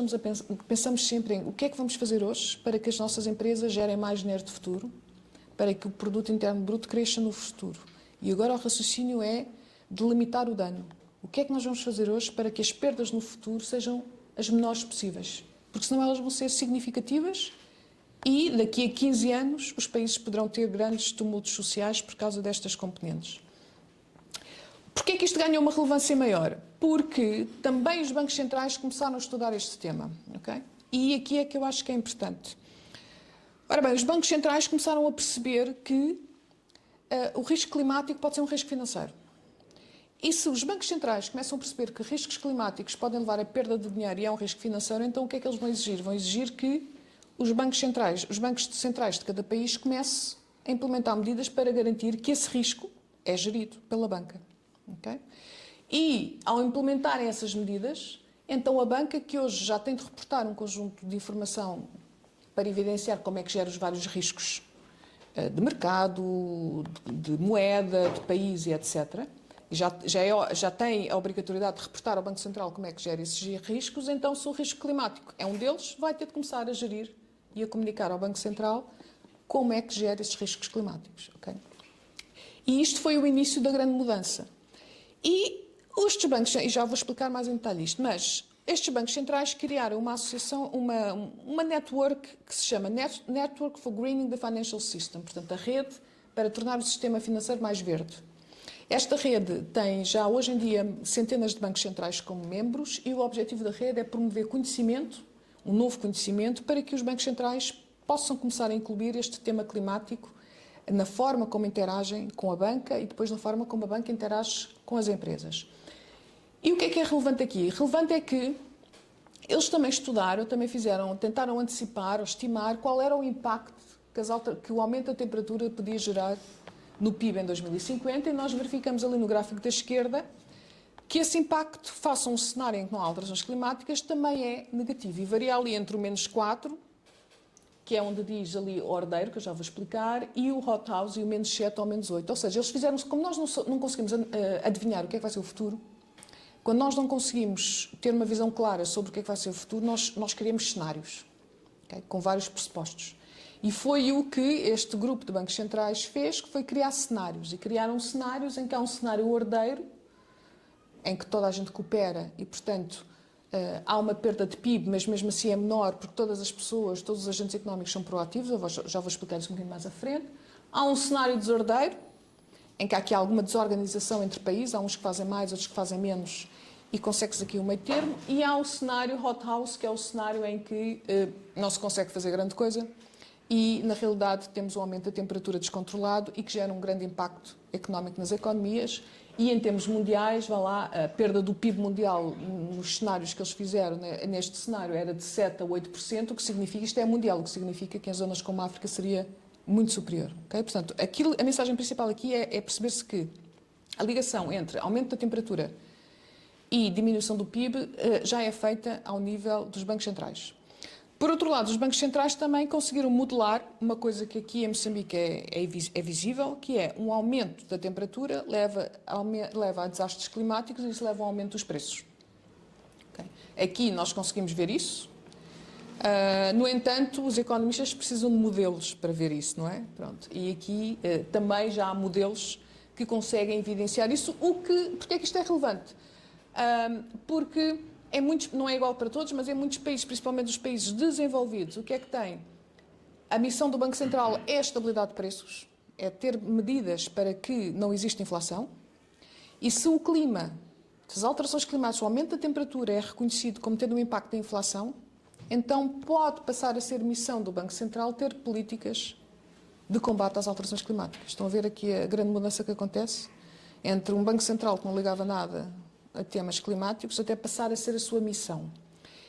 pensamos sempre em o que é que vamos fazer hoje para que as nossas empresas gerem mais dinheiro de futuro, para que o produto interno bruto cresça no futuro. E agora o raciocínio é delimitar o dano. O que é que nós vamos fazer hoje para que as perdas no futuro sejam as menores possíveis? Porque senão elas vão ser significativas e daqui a 15 anos os países poderão ter grandes tumultos sociais por causa destas componentes. Porquê é que isto ganhou uma relevância maior? Porque também os bancos centrais começaram a estudar este tema. Okay? E aqui é que eu acho que é importante. Ora bem, os bancos centrais começaram a perceber que o risco climático pode ser um risco financeiro. E se os bancos centrais começam a perceber que riscos climáticos podem levar a perda de dinheiro e é um risco financeiro, então o que é que eles vão exigir? Vão exigir que os bancos centrais de cada país comecem a implementar medidas para garantir que esse risco é gerido pela banca. Okay? E, ao implementarem essas medidas, então a banca, que hoje já tem de reportar um conjunto de informação para evidenciar como é que gera os vários riscos de mercado, de moeda, de país e etc., já tem a obrigatoriedade de reportar ao Banco Central como é que gera esses riscos, então se o risco climático é um deles, vai ter de começar a gerir e a comunicar ao Banco Central como é que gera esses riscos climáticos. Okay? E isto foi o início da grande mudança. E estes bancos, e já vou explicar mais em detalhe isto, mas estes bancos centrais criaram uma associação, uma network que se chama Network for Greening the Financial System, portanto a rede para tornar o sistema financeiro mais verde. Esta rede tem já hoje em dia centenas de bancos centrais como membros e o objetivo da rede é promover conhecimento, um novo conhecimento, para que os bancos centrais possam começar a incluir este tema climático na forma como interagem com a banca e depois na forma como a banca interage com as empresas. E o que é relevante aqui? Relevante é que eles também estudaram, tentaram antecipar ou estimar qual era o impacto que o aumento da temperatura podia gerar no PIB em 2050 e nós verificamos ali no gráfico da esquerda que esse impacto, face a um cenário em que não há alterações climáticas, também é negativo e varia ali entre o menos 4, que é onde diz ali o ordeiro, que eu já vou explicar, e o hothouse e o menos 7 ou menos 8. Ou seja, eles fizeram, como nós não conseguimos adivinhar o que é que vai ser o futuro, quando nós não conseguimos ter uma visão clara sobre o que é que vai ser o futuro, nós criamos cenários, okay? Com vários pressupostos. E foi o que este grupo de bancos centrais fez, que foi criar cenários. E criaram cenários em que há um cenário ordeiro, em que toda a gente coopera e, portanto, há uma perda de PIB, mas mesmo assim é menor, porque todas as pessoas, todos os agentes económicos são proativos, já vou explicar isso um bocadinho mais à frente. Há um cenário desordeiro, em que há aqui alguma desorganização entre países, há uns que fazem mais, outros que fazem menos, e consegue-se aqui um meio termo. E há o cenário hothouse, que é o cenário em que não se consegue fazer grande coisa, e, na realidade, temos um aumento da temperatura descontrolado e que gera um grande impacto económico nas economias. E, em termos mundiais, a perda do PIB mundial nos cenários que eles fizeram, neste cenário, era de 7% a 8%, o que significa, isto é mundial, o que significa que em zonas como a África seria muito superior. Okay? Portanto, a mensagem principal aqui é perceber-se que a ligação entre aumento da temperatura e diminuição do PIB já é feita ao nível dos bancos centrais. Por outro lado, os bancos centrais também conseguiram modelar uma coisa que aqui em Moçambique é visível, que é um aumento da temperatura leva a desastres climáticos e isso leva ao aumento dos preços. Okay? Aqui nós conseguimos ver isso. No entanto, os economistas precisam de modelos para ver isso, não é? Pronto. E aqui também já há modelos que conseguem evidenciar isso. Porquê é que isto é relevante? Porque não é igual para todos, mas em muitos países, principalmente os países desenvolvidos, o que é que tem? A missão do Banco Central é a estabilidade de preços, é ter medidas para que não exista inflação. E se o clima, se as alterações climáticas, o aumento da temperatura é reconhecido como tendo um impacto da inflação, então pode passar a ser missão do Banco Central ter políticas de combate às alterações climáticas. Estão a ver aqui a grande mudança que acontece entre um Banco Central que não ligava nada a temas climáticos até passar a ser a sua missão.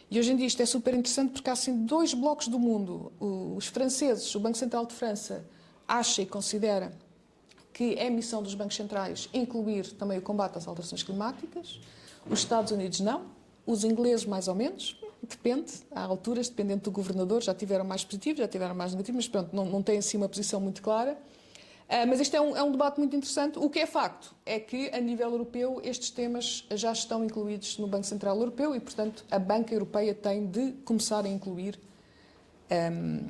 E hoje em dia isto é super interessante porque há assim dois blocos do mundo. Os franceses, o Banco Central de França, acha e considera que é missão dos bancos centrais incluir também o combate às alterações climáticas. Os Estados Unidos não. Os ingleses mais ou menos. Depende, há alturas, dependendo do governador, já tiveram mais positivos, já tiveram mais negativos, mas pronto, não tem assim uma posição muito clara. Mas este é um debate muito interessante. O que é facto é que, a nível europeu, estes temas já estão incluídos no Banco Central Europeu e, portanto, a banca europeia tem de começar a incluir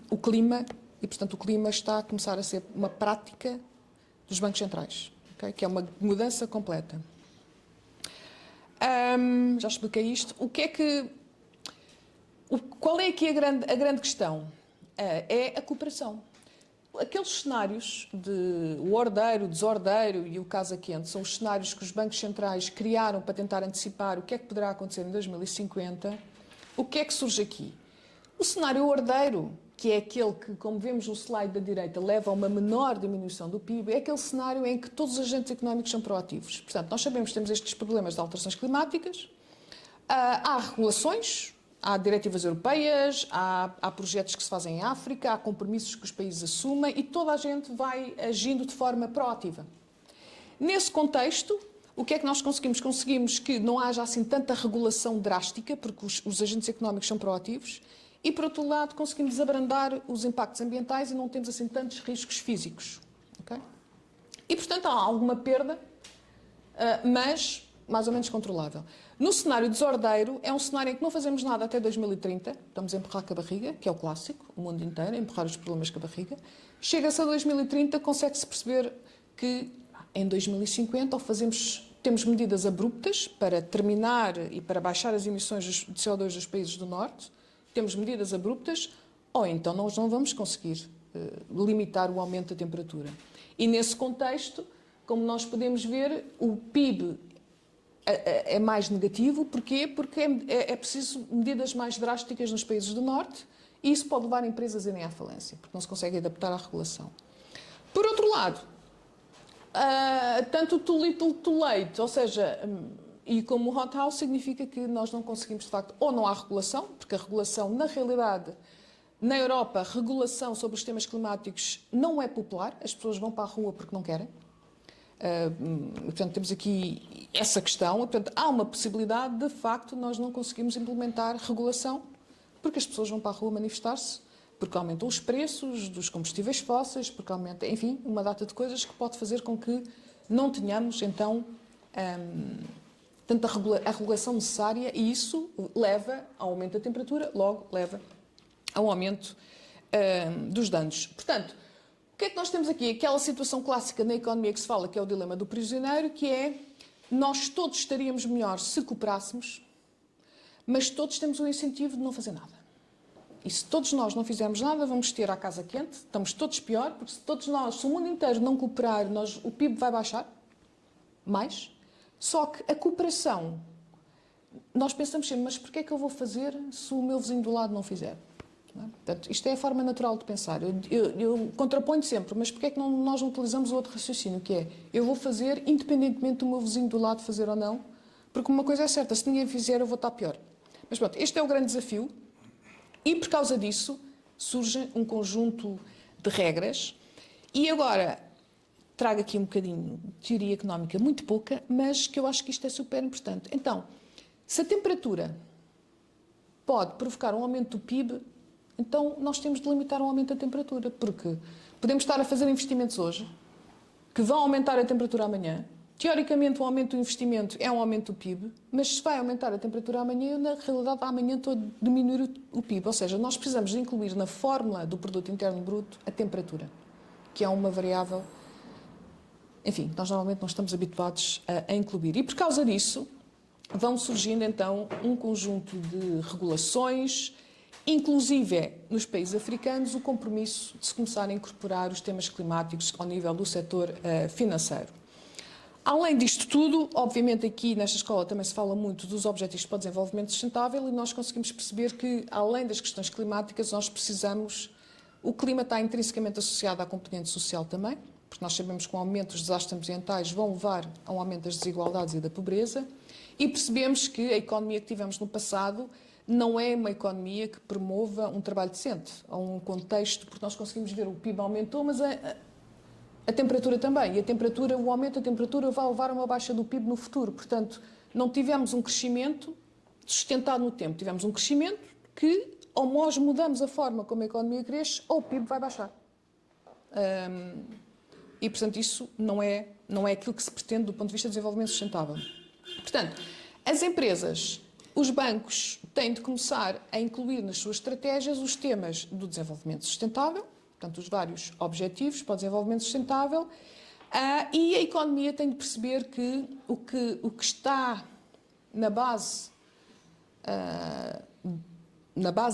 o clima e, portanto, o clima está a começar a ser uma prática dos bancos centrais, okay? Que é uma mudança completa. Já expliquei isto. Qual é aqui a grande questão? É a cooperação. Aqueles cenários de o ordeiro, o desordeiro e o casa quente são os cenários que os bancos centrais criaram para tentar antecipar o que é que poderá acontecer em 2050. O que é que surge aqui? O cenário ordeiro, que é aquele que, como vemos no slide da direita, leva a uma menor diminuição do PIB, é aquele cenário em que todos os agentes económicos são proativos. Portanto, nós sabemos que temos estes problemas de alterações climáticas, há regulações, há diretivas europeias, há projetos que se fazem em África, há compromissos que os países assumem e toda a gente vai agindo de forma proativa. Nesse contexto, o que é que nós conseguimos? Conseguimos que não haja assim tanta regulação drástica, porque os agentes económicos são proativos, e por outro lado conseguimos desabrandar os impactos ambientais e não temos assim tantos riscos físicos. Okay? E portanto há alguma perda, mas mais ou menos controlável. No cenário desordeiro, é um cenário em que não fazemos nada até 2030, estamos a empurrar com a barriga, que é o clássico, o mundo inteiro, a empurrar os problemas com a barriga. Chega-se a 2030, consegue-se perceber que em 2050 temos medidas abruptas para terminar e para baixar as emissões de CO2 dos países do Norte, temos medidas abruptas, ou então nós não vamos conseguir limitar o aumento da temperatura. E nesse contexto, como nós podemos ver, o PIB é mais negativo. Porquê? Porque é preciso medidas mais drásticas nos países do Norte e isso pode levar empresas a irem à falência, porque não se consegue adaptar à regulação. Por outro lado, tanto too little too late, ou seja, e como o hot house significa que nós não conseguimos, de facto, ou não há regulação, porque a regulação, na realidade, na Europa, a regulação sobre os temas climáticos não é popular, as pessoas vão para a rua porque não querem. Portanto, temos aqui essa questão. Portanto, há uma possibilidade, de facto, nós não conseguimos implementar regulação porque as pessoas vão para a rua manifestar-se, porque aumentam os preços dos combustíveis fósseis, porque aumenta, enfim, uma data de coisas que pode fazer com que não tenhamos, então, tanta a regulação necessária e isso leva ao aumento da temperatura, logo leva ao aumento dos danos. Portanto, o que é que nós temos aqui? Aquela situação clássica na economia que se fala, que é o dilema do prisioneiro, que é nós todos estaríamos melhor se cooperássemos, mas todos temos o incentivo de não fazer nada. E se todos nós não fizermos nada, vamos ter a casa quente, estamos todos pior, porque se o mundo inteiro não cooperar, o PIB vai baixar mais. Só que a cooperação, nós pensamos sempre, mas porquê é que eu vou fazer se o meu vizinho do lado não fizer? Não é? Portanto, isto é a forma natural de pensar. Eu contraponho sempre, mas porquê é que nós não utilizamos o outro raciocínio, que é, eu vou fazer independentemente do meu vizinho do lado fazer ou não, porque uma coisa é certa, se ninguém fizer eu vou estar pior. Mas pronto, este é o grande desafio e por causa disso surge um conjunto de regras e agora trago aqui um bocadinho de teoria económica, muito pouca, mas que eu acho que isto é super importante. Então, se a temperatura pode provocar um aumento do PIB, então nós temos de limitar o aumento da temperatura, porque podemos estar a fazer investimentos hoje que vão aumentar a temperatura amanhã. Teoricamente, o aumento do investimento é um aumento do PIB, mas se vai aumentar a temperatura amanhã, eu, na realidade, amanhã estou a diminuir o PIB. Ou seja, nós precisamos de incluir na fórmula do Produto Interno Bruto a temperatura, que é uma variável, enfim, nós normalmente não estamos habituados a incluir. E por causa disso, vão surgindo então um conjunto de regulações, inclusive nos países africanos o compromisso de se começar a incorporar os temas climáticos ao nível do setor financeiro. Além disto tudo, obviamente aqui nesta escola também se fala muito dos Objetivos para o Desenvolvimento Sustentável e nós conseguimos perceber que, além das questões climáticas, nós precisamos... O clima está intrinsecamente associado à componente social também, porque nós sabemos que o aumento dos desastres ambientais vão levar a um aumento das desigualdades e da pobreza, e percebemos que a economia que tivemos no passado não é uma economia que promova um trabalho decente, ou um contexto, porque nós conseguimos ver o PIB aumentou, mas a temperatura também. E o aumento da temperatura vai levar a uma baixa do PIB no futuro. Portanto, não tivemos um crescimento sustentado no tempo. Tivemos um crescimento que, ou nós mudamos a forma como a economia cresce, ou o PIB vai baixar. E, portanto, isso não é aquilo que se pretende do ponto de vista de desenvolvimento sustentável. Portanto, as empresas, os bancos têm de começar a incluir nas suas estratégias os temas do desenvolvimento sustentável, portanto, os vários objetivos para o desenvolvimento sustentável, e a economia tem de perceber que o que está na base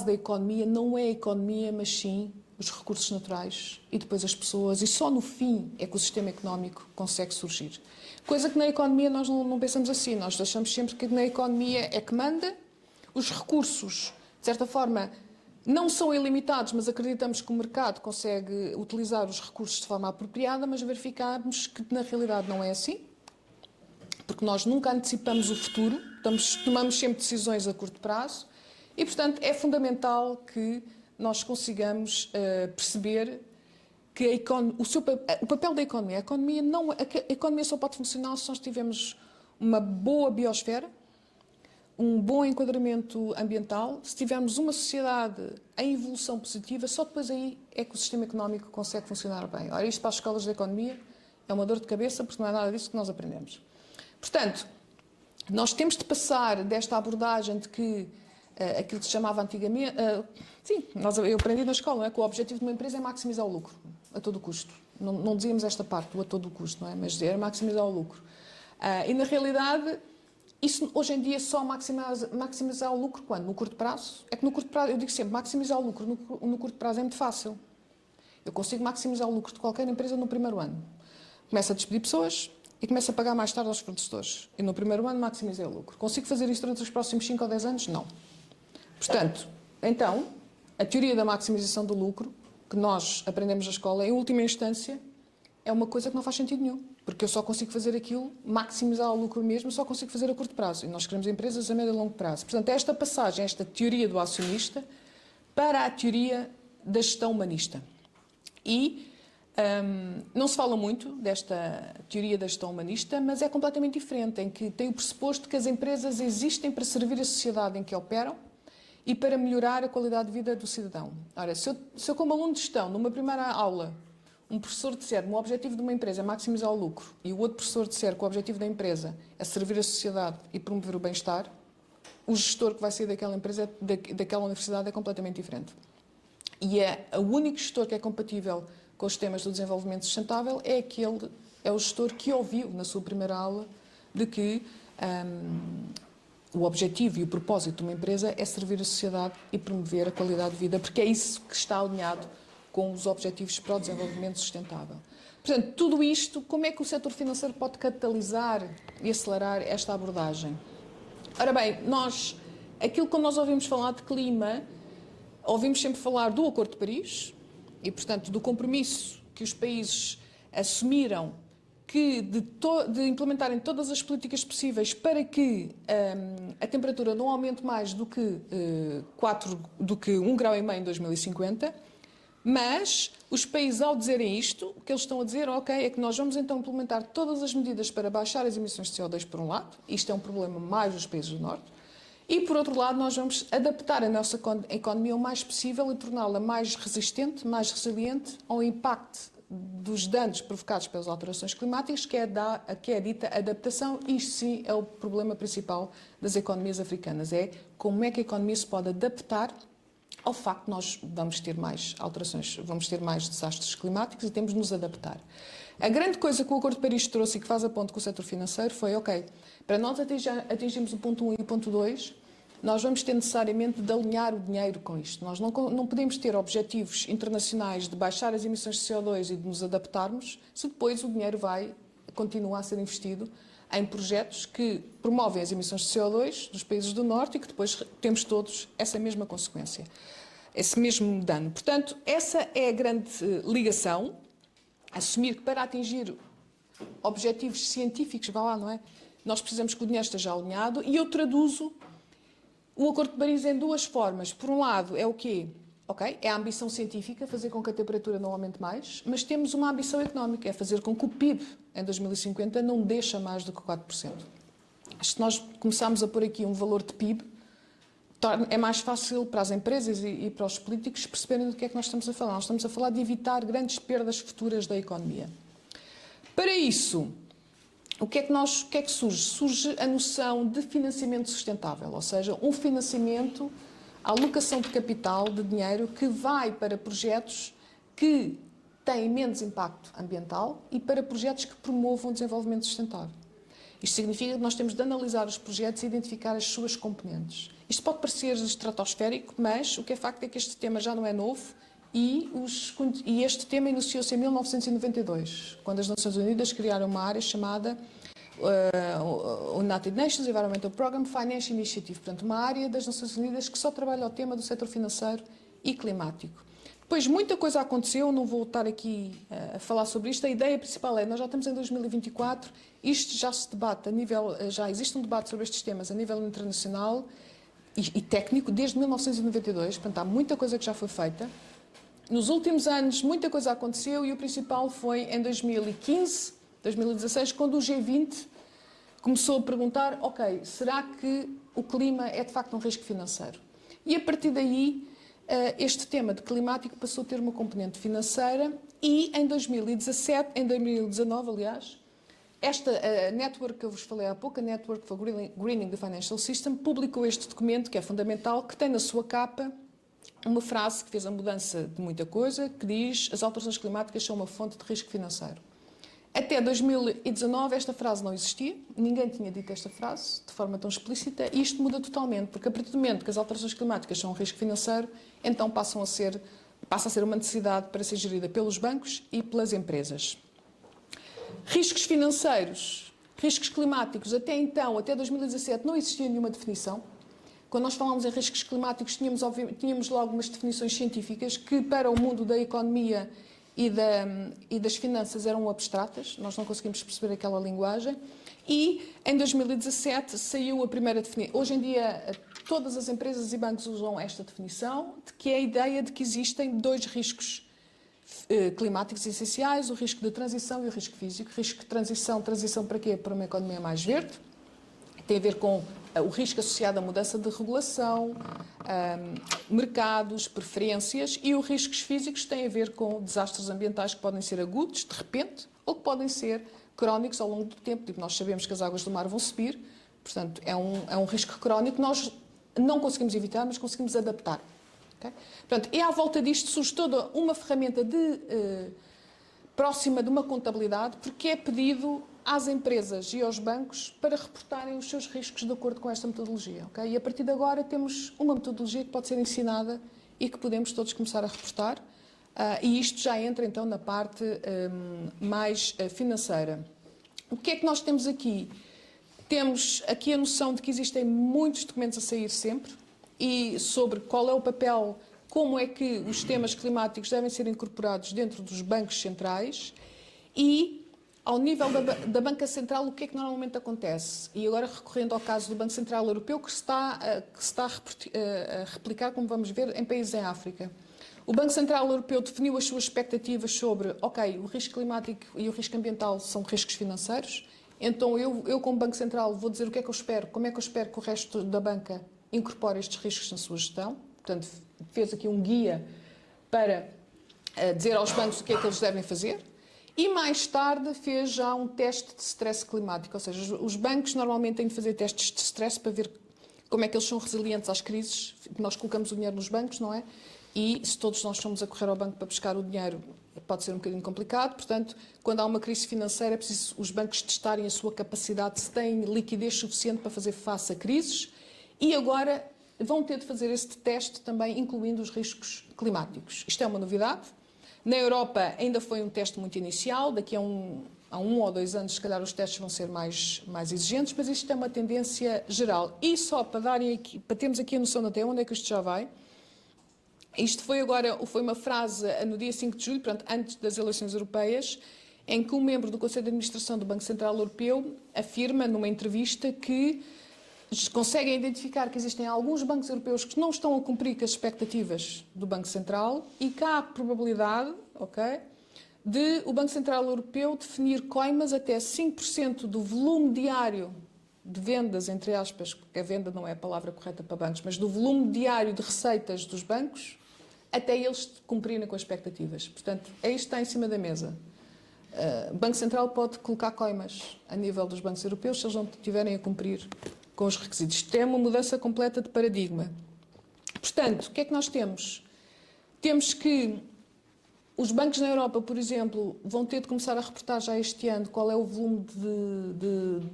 da economia não é a economia, mas sim os recursos naturais e depois as pessoas, e só no fim é que o sistema económico consegue surgir. Coisa que na economia nós não pensamos assim, nós achamos sempre que na economia é que manda, os recursos, de certa forma, não são ilimitados, mas acreditamos que o mercado consegue utilizar os recursos de forma apropriada, mas verificamos que na realidade não é assim, porque nós nunca antecipamos o futuro, tomamos sempre decisões a curto prazo e, portanto, é fundamental que nós consigamos perceber que o papel da economia. A economia só pode funcionar se nós tivermos uma boa biosfera, um bom enquadramento ambiental, se tivermos uma sociedade em evolução positiva, só depois aí é que o sistema económico consegue funcionar bem. Ora, isto para as escolas de economia é uma dor de cabeça, porque não é nada disso que nós aprendemos. Portanto, nós temos de passar desta abordagem de que aquilo que se chamava antigamente... eu aprendi na escola, não é? Que o objetivo de uma empresa é maximizar o lucro, a todo custo. Não dizíamos esta parte, o a todo custo, não é? Mas era maximizar o lucro. E na realidade... Isso, hoje em dia, só maximizar o lucro quando? No curto prazo? É que no curto prazo, eu digo sempre, maximizar o lucro no curto prazo é muito fácil. Eu consigo maximizar o lucro de qualquer empresa no primeiro ano. Começo a despedir pessoas e começo a pagar mais tarde aos fornecedores. E no primeiro ano maximizei o lucro. Consigo fazer isso durante os próximos 5 ou 10 anos? Não. Portanto, então, a teoria da maximização do lucro, que nós aprendemos na escola, em última instância, é uma coisa que não faz sentido nenhum. Porque eu só consigo fazer aquilo, maximizar o lucro mesmo, só consigo fazer a curto prazo. E nós queremos empresas a médio e longo prazo. Portanto, esta passagem, esta teoria do acionista, para a teoria da gestão humanista. E não se fala muito desta teoria da gestão humanista, mas é completamente diferente, em que tem o pressuposto que as empresas existem para servir a sociedade em que operam e para melhorar a qualidade de vida do cidadão. Ora, se eu como aluno de gestão, numa primeira aula, um professor disser que o objetivo de uma empresa é maximizar o lucro e o outro professor disser que o objetivo da empresa é servir a sociedade e promover o bem-estar, o gestor que vai sair daquela empresa, daquela universidade, é completamente diferente. E o único gestor que é compatível com os temas do desenvolvimento sustentável é o gestor que ouviu na sua primeira aula de que o objetivo e o propósito de uma empresa é servir a sociedade e promover a qualidade de vida, porque é isso que está alinhado com os objetivos para o desenvolvimento sustentável. Portanto, tudo isto, como é que o setor financeiro pode catalisar e acelerar esta abordagem? Ora bem, aquilo que nós ouvimos falar de clima, ouvimos sempre falar do Acordo de Paris e, portanto, do compromisso que os países assumiram de implementarem todas as políticas possíveis para que a temperatura não aumente mais do que 1,5 grau em 2050. Mas os países, ao dizerem isto, o que eles estão a dizer, é que nós vamos então implementar todas as medidas para baixar as emissões de CO2 por um lado, isto é um problema mais dos países do Norte, e por outro lado nós vamos adaptar a nossa economia o mais possível e torná-la mais resistente, mais resiliente ao impacto dos danos provocados pelas alterações climáticas, que é a dita adaptação. Isto sim é o problema principal das economias africanas, é como é que a economia se pode adaptar ao facto de nós vamos ter mais alterações, vamos ter mais desastres climáticos e temos de nos adaptar. A grande coisa que o Acordo de Paris trouxe e que faz a ponte com o setor financeiro foi, ok, para nós atingirmos o ponto 1 e o ponto 2, nós vamos ter necessariamente de alinhar o dinheiro com isto. Nós não podemos ter objetivos internacionais de baixar as emissões de CO2 e de nos adaptarmos se depois o dinheiro vai continuar a ser investido em projetos que promovem as emissões de CO2 dos países do Norte e que depois temos todos essa mesma consequência, esse mesmo dano. Portanto, essa é a grande ligação, assumir que para atingir objetivos científicos, vá lá, não é? Nós precisamos que o dinheiro esteja alinhado e eu traduzo o Acordo de Paris em duas formas. Por um lado, é o quê? Ok, é a ambição científica, fazer com que a temperatura não aumente mais, mas temos uma ambição económica, é fazer com que o PIB em 2050 não deixe mais do que 4%. Se nós começarmos a pôr aqui um valor de PIB, é mais fácil para as empresas e para os políticos perceberem do que é que nós estamos a falar. Nós estamos a falar de evitar grandes perdas futuras da economia. Para isso, o que é que surge? Surge a noção de financiamento sustentável, ou seja, um financiamento, a alocação de capital, de dinheiro, que vai para projetos que têm menos impacto ambiental e para projetos que promovam o desenvolvimento sustentável. Isto significa que nós temos de analisar os projetos e identificar as suas componentes. Isto pode parecer estratosférico, mas o que é facto é que este tema já não é novo e este tema iniciou-se em 1992, quando as Nações Unidas criaram uma área chamada United Nations Environmental Programme Financial Initiative, portanto, uma área das Nações Unidas que só trabalha o tema do setor financeiro e climático. Depois, muita coisa aconteceu, não vou estar aqui a falar sobre isto. A ideia principal é, nós já estamos em 2024, isto já se debate já existe um debate sobre estes temas a nível internacional e técnico desde 1992, portanto, há muita coisa que já foi feita. Nos últimos anos, muita coisa aconteceu e o principal foi em 2015, 2016, quando o G20 começou a perguntar, ok, será que o clima é de facto um risco financeiro? E a partir daí, este tema de climático passou a ter uma componente financeira e em 2019, aliás, esta network que eu vos falei há pouco, a Network for Greening the Financial System, publicou este documento que é fundamental, que tem na sua capa uma frase que fez a mudança de muita coisa, que diz: as alterações climáticas são uma fonte de risco financeiro. Até 2019 esta frase não existia, ninguém tinha dito esta frase de forma tão explícita e isto muda totalmente, porque a partir do momento que as alterações climáticas são um risco financeiro, então passa a ser uma necessidade para ser gerida pelos bancos e pelas empresas. Riscos financeiros, riscos climáticos, até então, até 2017, não existia nenhuma definição. Quando nós falámos em riscos climáticos, tínhamos logo umas definições científicas que para o mundo da economia e das finanças eram abstratas, nós não conseguimos perceber aquela linguagem e em 2017 saiu a primeira definição. Hoje em dia todas as empresas e bancos usam esta definição, que é a ideia de que existem dois riscos climáticos essenciais, o risco de transição e o risco físico. O risco de transição para quê? Para uma economia mais verde, tem a ver com o risco associado à mudança de regulação, mercados, preferências, e os riscos físicos têm a ver com desastres ambientais que podem ser agudos, de repente, ou que podem ser crónicos ao longo do tempo. Tipo, nós sabemos que as águas do mar vão subir, portanto, é um risco crónico que nós não conseguimos evitar, mas conseguimos adaptar. Okay? Portanto, e à volta disto surge toda uma ferramenta próxima de uma contabilidade, porque é pedido às empresas e aos bancos para reportarem os seus riscos de acordo com esta metodologia. Okay? E a partir de agora temos uma metodologia que pode ser ensinada e que podemos todos começar a reportar. E isto já entra então na parte mais financeira. O que é que nós temos aqui? Temos aqui a noção de que existem muitos documentos a sair sempre e sobre qual é o papel, como é que os temas climáticos devem ser incorporados dentro dos bancos centrais e ao nível da Banca Central, o que é que normalmente acontece? E agora recorrendo ao caso do Banco Central Europeu, que se está a replicar, como vamos ver, em países em África. O Banco Central Europeu definiu as suas expectativas sobre, ok, o risco climático e o risco ambiental são riscos financeiros, então eu como Banco Central vou dizer o que é que eu espero, como é que eu espero que o resto da banca incorpore estes riscos na sua gestão. Portanto, fez aqui um guia para dizer aos bancos o que é que eles devem fazer. E mais tarde fez já um teste de stress climático, ou seja, os bancos normalmente têm de fazer testes de stress para ver como é que eles são resilientes às crises. Nós colocamos o dinheiro nos bancos, não é? E se todos nós somos a correr ao banco para buscar o dinheiro, pode ser um bocadinho complicado. Portanto, quando há uma crise financeira, é preciso os bancos testarem a sua capacidade, se têm liquidez suficiente para fazer face a crises. E agora vão ter de fazer este teste também, incluindo os riscos climáticos. Isto é uma novidade. Na Europa ainda foi um teste muito inicial, daqui a um ou 2 anos, se calhar, os testes vão ser mais exigentes, mas isto é uma tendência geral. E só para termos aqui a noção de até onde é que isto já vai, isto foi uma frase no dia 5 de julho, portanto, antes das eleições europeias, em que um membro do Conselho de Administração do Banco Central Europeu afirma, numa entrevista, que conseguem identificar que existem alguns bancos europeus que não estão a cumprir com as expectativas do Banco Central e que há a probabilidade, de o Banco Central Europeu definir coimas até 5% do volume diário de vendas, entre aspas, porque a venda não é a palavra correta para bancos, mas do volume diário de receitas dos bancos, até eles cumprirem com as expectativas. Portanto, é isto que está em cima da mesa. O Banco Central pode colocar coimas a nível dos bancos europeus se eles não estiverem a cumprir com os requisitos. Isto é uma mudança completa de paradigma. Portanto, o que é que nós temos? Temos que os bancos na Europa, por exemplo, vão ter de começar a reportar já este ano qual é o volume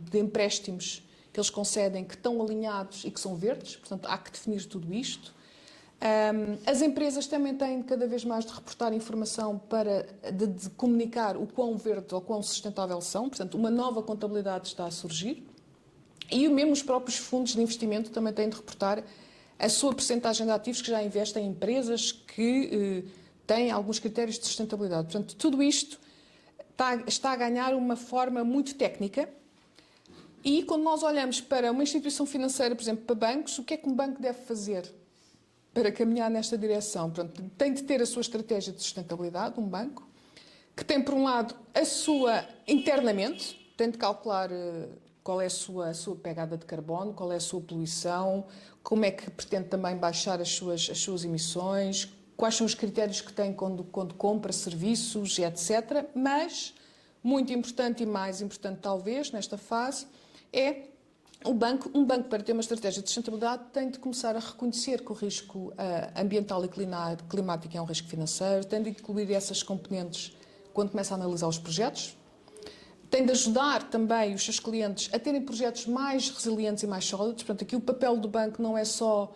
de empréstimos que eles concedem que estão alinhados e que são verdes. Portanto, há que definir tudo isto. As empresas também têm cada vez mais de reportar informação de comunicar o quão verde ou quão sustentável são. Portanto, uma nova contabilidade está a surgir. E mesmo os próprios fundos de investimento também têm de reportar a sua percentagem de ativos que já investem em empresas que têm alguns critérios de sustentabilidade. Portanto, tudo isto está a ganhar uma forma muito técnica. E quando nós olhamos para uma instituição financeira, por exemplo, para bancos, o que é que um banco deve fazer para caminhar nesta direção? Portanto, tem de ter a sua estratégia de sustentabilidade, um banco, que tem, por um lado, a sua internamente, tem de calcular qual é a sua pegada de carbono, qual é a sua poluição, como é que pretende também baixar as suas emissões, quais são os critérios que tem quando compra serviços, etc. Mas, muito importante e mais importante talvez nesta fase, é um banco para ter uma estratégia de sustentabilidade tem de começar a reconhecer que o risco ambiental e climático é um risco financeiro, tem de incluir essas componentes quando começa a analisar os projetos, tem de ajudar também os seus clientes a terem projetos mais resilientes e mais sólidos. Portanto, aqui o papel do banco não é só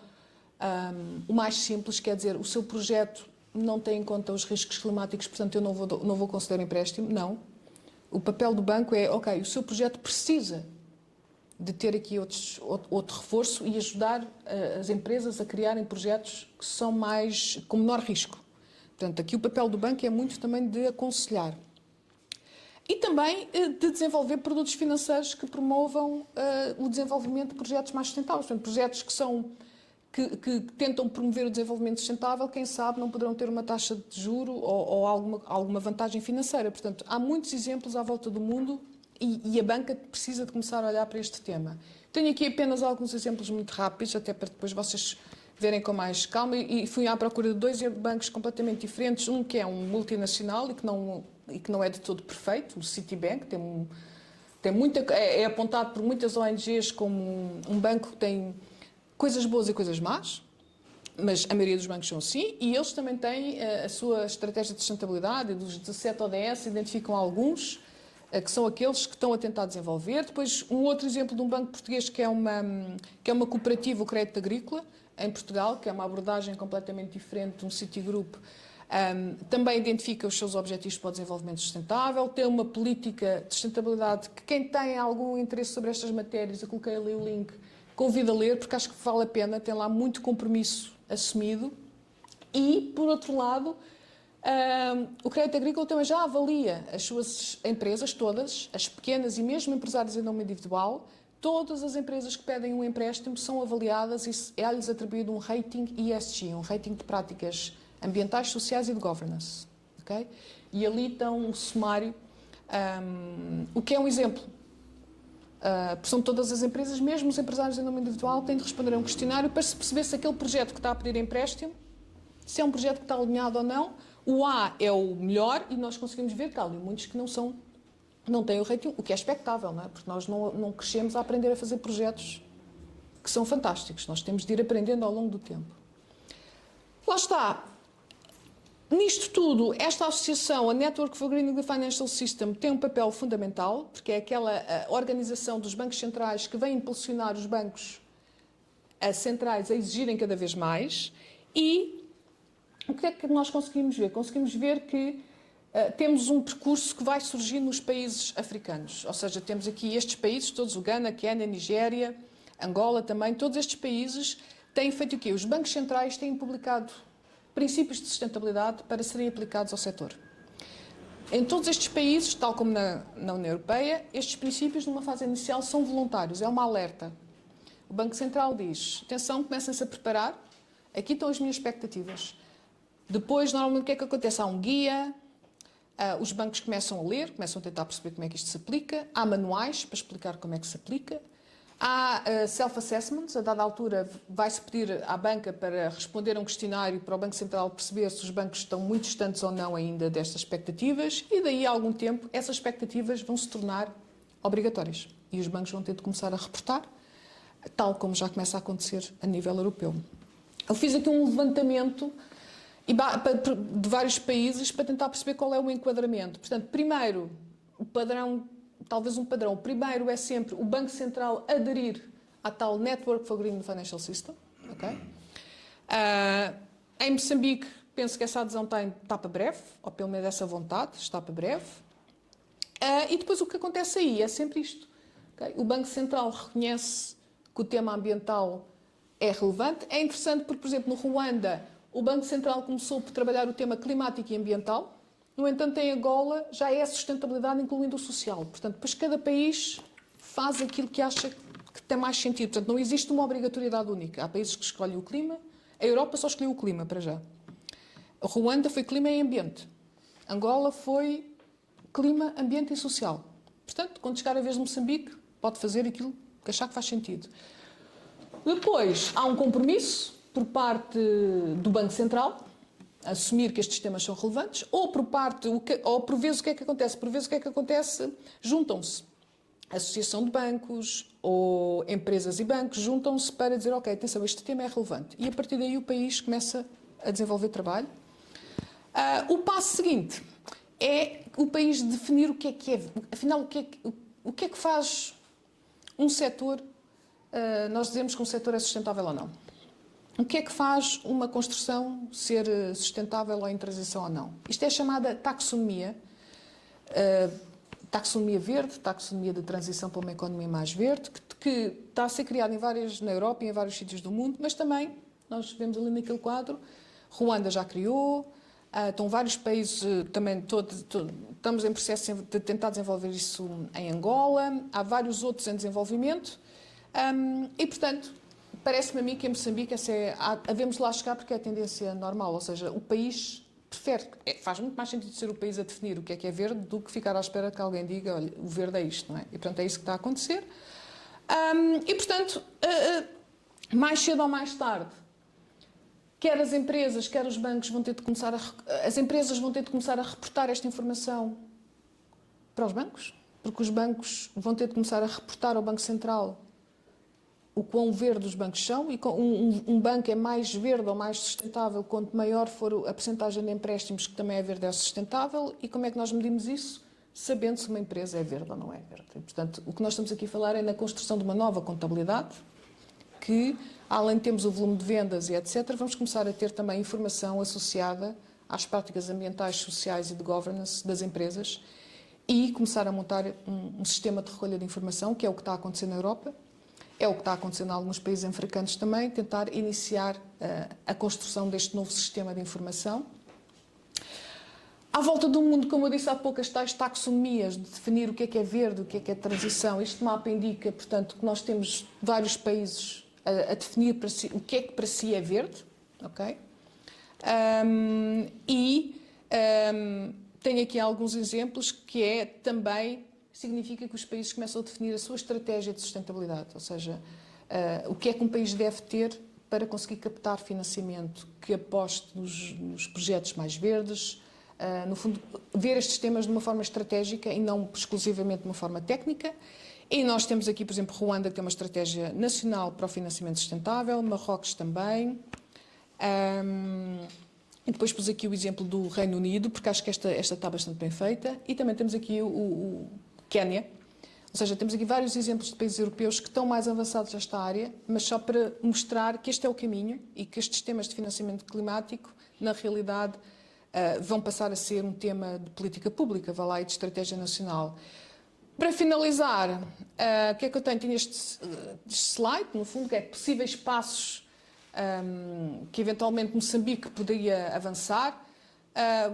o mais simples, quer dizer, o seu projeto não tem em conta os riscos climáticos, portanto eu não vou conceder empréstimo. Não. O papel do banco é, o seu projeto precisa de ter aqui outro reforço e ajudar as empresas a criarem projetos que são com menor risco. Portanto, aqui o papel do banco é muito também de aconselhar. E também de desenvolver produtos financeiros que promovam o desenvolvimento de projetos mais sustentáveis. Portanto, projetos que tentam promover o desenvolvimento sustentável, quem sabe não poderão ter uma taxa de juro ou alguma vantagem financeira. Portanto, há muitos exemplos à volta do mundo e a banca precisa de começar a olhar para este tema. Tenho aqui apenas alguns exemplos muito rápidos, até para depois vocês verem com mais calma, e fui à procura de 2 bancos completamente diferentes, um que é um multinacional e que não é de todo perfeito, o Citibank, é apontado por muitas ONGs como um banco que tem coisas boas e coisas más, mas a maioria dos bancos são assim, e eles também têm a sua estratégia de sustentabilidade, e dos 17 ODS identificam alguns, que são aqueles que estão a tentar desenvolver. Depois, um outro exemplo de um banco português que é uma cooperativa, o Crédito Agrícola, em Portugal, que é uma abordagem completamente diferente de um Citigroup, também identifica os seus objetivos para o desenvolvimento sustentável, tem uma política de sustentabilidade que quem tem algum interesse sobre estas matérias, eu coloquei ali o link, convido a ler, porque acho que vale a pena, tem lá muito compromisso assumido. E, por outro lado, o Crédito Agrícola também já avalia as suas empresas todas, as pequenas e mesmo empresários em nome individual. Todas as empresas que pedem um empréstimo são avaliadas e é-lhes atribuído um rating ESG, um rating de práticas ambientais, sociais e de governance. Okay? E ali estão um sumário, o que é um exemplo. São todas as empresas, mesmo os empresários em nome individual, têm de responder a um questionário para se perceber se aquele projeto que está a pedir empréstimo, se é um projeto que está alinhado ou não. O A é o melhor e nós conseguimos ver que há ali muitos que não têm o rating, o que é expectável, não é? Porque nós não crescemos a aprender a fazer projetos que são fantásticos. Nós temos de ir aprendendo ao longo do tempo. Lá está. Nisto tudo, esta associação, a Network for Greening the Financial System, tem um papel fundamental, porque é aquela organização dos bancos centrais que vem impulsionar os bancos centrais a exigirem cada vez mais. E o que é que nós conseguimos ver? Conseguimos ver que temos um percurso que vai surgir nos países africanos. Ou seja, temos aqui estes países, todos, o Ghana, Quênia, Nigéria, Angola também, todos estes países têm feito o quê? Os bancos centrais têm publicado princípios de sustentabilidade para serem aplicados ao setor. Em todos estes países, tal como na União Europeia, estes princípios, numa fase inicial, são voluntários, é uma alerta. O Banco Central diz, atenção, comecem-se a preparar, aqui estão as minhas expectativas. Depois, normalmente, o que é que acontece? Há um guia, os bancos começam a ler, começam a tentar perceber como é que isto se aplica, há manuais para explicar como é que se aplica, há self-assessments, a dada altura vai-se pedir à banca para responder a um questionário para o Banco Central perceber se os bancos estão muito distantes ou não ainda destas expectativas e daí a algum tempo essas expectativas vão se tornar obrigatórias e os bancos vão ter de começar a reportar, tal como já começa a acontecer a nível europeu. Eu fiz aqui um levantamento de vários países para tentar perceber qual é o enquadramento. Portanto, primeiro, o padrão, talvez um padrão. O primeiro é sempre o Banco Central aderir à tal Network for Green Financial System. Okay? Em Moçambique, penso que essa adesão está para breve, ou pelo menos essa vontade está para breve. E depois o que acontece aí é sempre isto. Okay? O Banco Central reconhece que o tema ambiental é relevante. É interessante porque, por exemplo, no Ruanda, o Banco Central começou por trabalhar o tema climático e ambiental. No entanto, em Angola já é a sustentabilidade, incluindo o social. Portanto, depois cada país faz aquilo que acha que tem mais sentido. Portanto, não existe uma obrigatoriedade única. Há países que escolhem o clima. A Europa só escolheu o clima, para já. A Ruanda foi clima e ambiente. Angola foi clima, ambiente e social. Portanto, quando chegar a vez de Moçambique, pode fazer aquilo que achar que faz sentido. Depois, há um compromisso por parte do Banco Central, assumir que estes temas são relevantes, ou por vezes o que é que acontece? Por vezes o que é que acontece? Juntam-se associação de bancos ou empresas e bancos, juntam-se para dizer, ok, atenção, este tema é relevante. E a partir daí o país começa a desenvolver trabalho. O passo seguinte é o país definir o que é, afinal, o que é que faz um setor, nós dizemos que um setor é sustentável ou não. O que é que faz uma construção ser sustentável ou em transição ou não? Isto é chamada taxonomia. Taxonomia verde, taxonomia de transição para uma economia mais verde, que está a ser criada na Europa e em vários sítios do mundo, mas também, nós vemos ali naquele quadro, Ruanda já criou, estão vários países também, estamos em processo de tentar desenvolver isso em Angola, há vários outros em desenvolvimento, e portanto, parece-me a mim que em Moçambique havemos lá chegar porque é a tendência normal, ou seja, o país prefere, faz muito mais sentido ser o país a definir o que é verde do que ficar à espera que alguém diga, olha, o verde é isto, não é? E portanto é isso que está a acontecer. E portanto, mais cedo ou mais tarde, quer as empresas, quer os bancos vão ter de começar as empresas vão ter de começar a reportar esta informação para os bancos, porque os bancos vão ter de começar a reportar ao Banco Central o quão verde os bancos são, e um banco é mais verde ou mais sustentável quanto maior for a percentagem de empréstimos que também é verde ou sustentável, e como é que nós medimos isso? Sabendo se uma empresa é verde ou não é verde. E, portanto, o que nós estamos aqui a falar é na construção de uma nova contabilidade, que, além de termos o volume de vendas e etc., vamos começar a ter também informação associada às práticas ambientais, sociais e de governance das empresas, e começar a montar um sistema de recolha de informação, que é o que está a acontecer na Europa, é o que está a acontecer em alguns países africanos também, tentar iniciar a construção deste novo sistema de informação. À volta do mundo, como eu disse há pouco, as tais taxonomias de definir o que é verde, o que é transição. Este mapa indica, portanto, que nós temos vários países a definir para si, o que para si é verde, ok? Tenho aqui alguns exemplos que também significa que os países começam a definir a sua estratégia de sustentabilidade, ou seja, o que é que um país deve ter para conseguir captar financiamento que aposte nos projetos mais verdes, no fundo, ver estes temas de uma forma estratégica e não exclusivamente de uma forma técnica. E nós temos aqui, por exemplo, Ruanda, que tem uma estratégia nacional para o financiamento sustentável, Marrocos também. E depois pus aqui o exemplo do Reino Unido, porque acho que esta está bastante bem feita. E também temos aqui o Quénia. Ou seja, temos aqui vários exemplos de países europeus que estão mais avançados nesta área, mas só para mostrar que este é o caminho e que estes temas de financiamento climático, na realidade, vão passar a ser um tema de política pública, vá lá, e de estratégia nacional. Para finalizar, o que é que eu tenho? Tenho este slide, no fundo, que é possíveis passos que eventualmente Moçambique poderia avançar.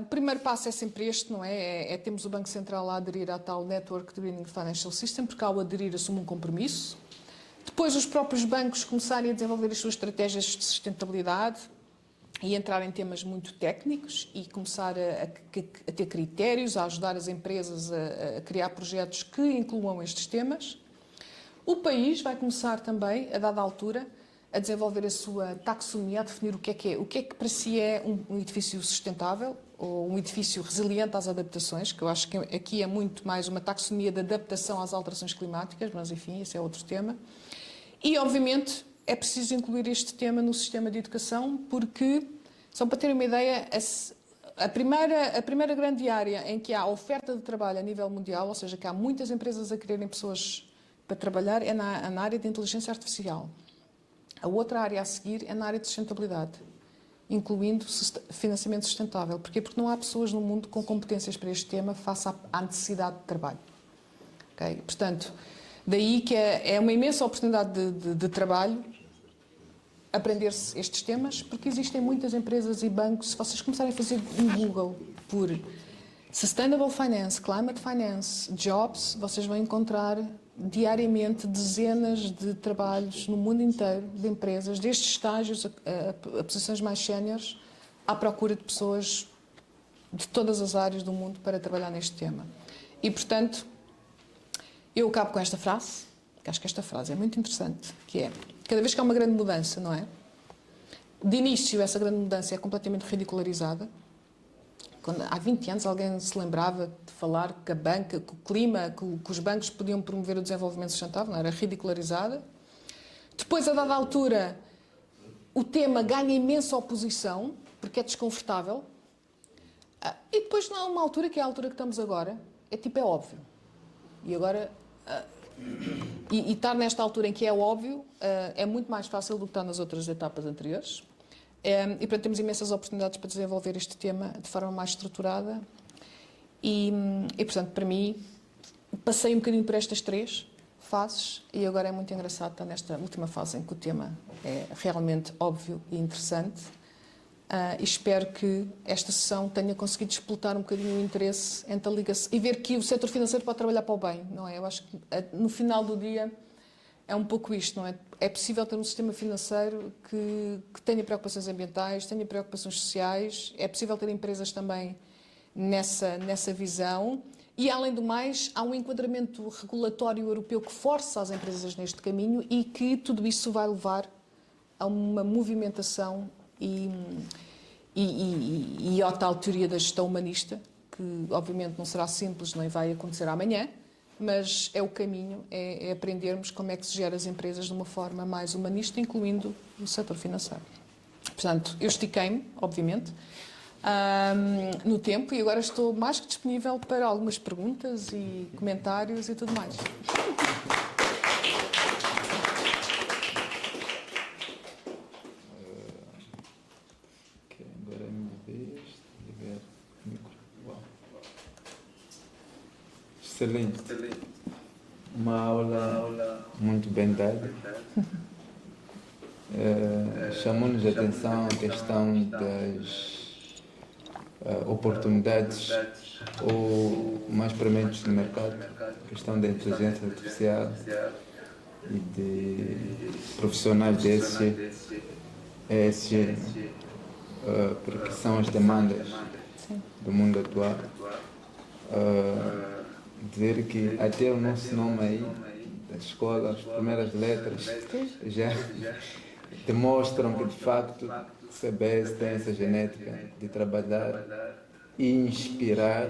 O primeiro passo é sempre este, não é? Temos o Banco Central a aderir à tal Network Greening Financial System, porque ao aderir assume um compromisso. Depois os próprios bancos começarem a desenvolver as suas estratégias de sustentabilidade e entrar em temas muito técnicos e começar a ter critérios, a ajudar as empresas a criar projetos que incluam estes temas. O país vai começar também, a dada altura, a desenvolver a sua taxonomia, a definir o que é que para si é um edifício sustentável ou um edifício resiliente às adaptações, que eu acho que aqui é muito mais uma taxonomia de adaptação às alterações climáticas, mas enfim, esse é outro tema. E, obviamente, é preciso incluir este tema no sistema de educação, porque, só para terem uma ideia, a primeira grande área em que há oferta de trabalho a nível mundial, ou seja, que há muitas empresas a quererem pessoas para trabalhar, é na área de inteligência artificial. A outra área a seguir é na área de sustentabilidade, incluindo financiamento sustentável. Porquê? Porque não há pessoas no mundo com competências para este tema face à necessidade de trabalho. Okay? Portanto, daí que é uma imensa oportunidade de trabalho aprender-se estes temas, porque existem muitas empresas e bancos. Se vocês começarem a fazer um Google por Sustainable Finance, Climate Finance, Jobs, vocês vão encontrar diariamente dezenas de trabalhos no mundo inteiro, de empresas, destes estágios a posições mais séniores, à procura de pessoas de todas as áreas do mundo para trabalhar neste tema. E, portanto, eu acabo com esta frase, que acho que esta frase é muito interessante, que é, cada vez que há uma grande mudança, não é? De início, essa grande mudança é completamente ridicularizada. Quando, há 20 anos alguém se lembrava de falar que a banca, que o clima, que os bancos podiam promover o desenvolvimento sustentável, não era ridicularizada. Depois, a dada altura, o tema ganha imensa oposição, porque é desconfortável. E depois, não há uma altura, que é a altura que estamos agora, é óbvio. E agora, e estar nesta altura em que é óbvio, é muito mais fácil do que estar nas outras etapas anteriores. E, portanto, temos imensas oportunidades para desenvolver este tema de forma mais estruturada e, portanto, para mim, passei um bocadinho por estas 3 fases e agora é muito engraçado estar nesta última fase em que o tema é realmente óbvio e interessante e espero que esta sessão tenha conseguido explotar um bocadinho o interesse entre a ligação e ver que o setor financeiro pode trabalhar para o bem, não é? Eu acho que no final do dia é um pouco isto, não é? É possível ter um sistema financeiro que tenha preocupações ambientais, tenha preocupações sociais, é possível ter empresas também nessa visão e, além do mais, há um enquadramento regulatório europeu que força as empresas neste caminho e que tudo isso vai levar a uma movimentação e à tal teoria da gestão humanista, que obviamente não será simples, nem vai acontecer amanhã, mas é o caminho, é aprendermos como é que se gera as empresas de uma forma mais humanista, incluindo o setor financeiro. Portanto, eu estiquei-me, obviamente, no tempo e agora estou mais que disponível para algumas perguntas e comentários e tudo mais. Agora é minha vez de ligar o micro. Uau. Excelente. Uma aula muito bem dada. Chamou-nos a atenção a questão das oportunidades ou mais prementes do mercado, a questão da inteligência artificial e de profissionais de ESG, porque são as demandas do mundo atual. Dizer que até o nosso nome aí, da escola, as primeiras letras, já demonstram que, de facto, o CBS tem essa genética de trabalhar e inspirar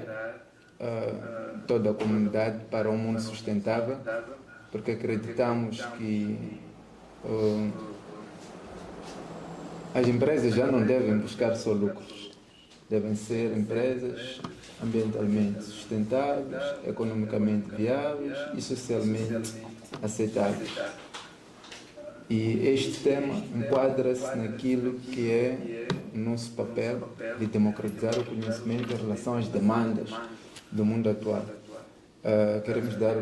toda a comunidade para um mundo sustentável porque acreditamos que as empresas já não devem buscar só lucros, devem ser empresas ambientalmente sustentáveis, economicamente viáveis e socialmente aceitáveis. E este tema enquadra-se naquilo que é o nosso papel de democratizar o conhecimento em relação às demandas do mundo atual. Queremos dar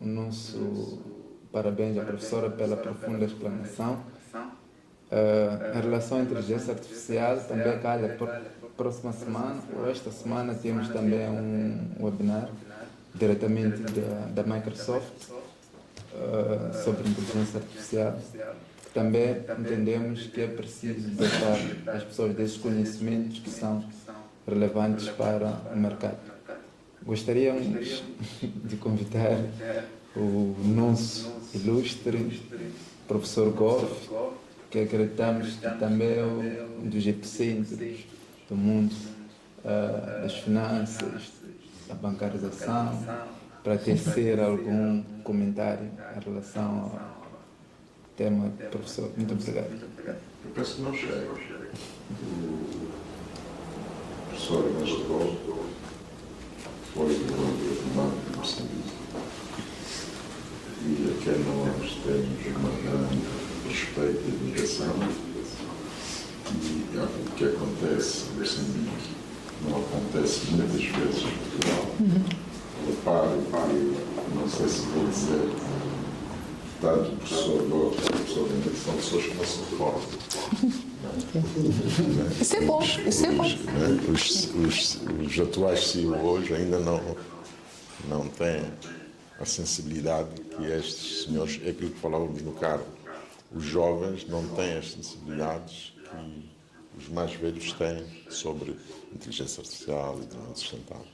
o nosso parabéns à professora pela profunda explanação. Em relação à inteligência artificial, também calha próxima semana, ou esta semana, temos também um webinar diretamente da Microsoft sobre inteligência artificial. Também entendemos que é preciso dotar as pessoas desses conhecimentos que são relevantes para o mercado. Gostaríamos de convidar o nosso ilustre professor Goff, que acreditamos que também é um dos epicentros do mundo das finanças, da bancarização, para tecer algum comentário em relação ao tema. Professor, muito obrigado. Eu penso que não chega. O professor Ernesto Goff foi do Banco de Moçambique e aqui nós temos uma grande respeito e admiração, e o que acontece em Moçambique não acontece muitas vezes em Portugal. Não sei se vou dizer, tanto o professor Goff como o professor Henrique são pessoas que não se reformam. Isso é bom, isso é bom. Os atuais CEOs ainda não têm a sensibilidade que estes senhores, é aquilo que falávamos no carro, os jovens não têm as sensibilidades que os mais velhos têm sobre inteligência artificial e desenvolvimento sustentável.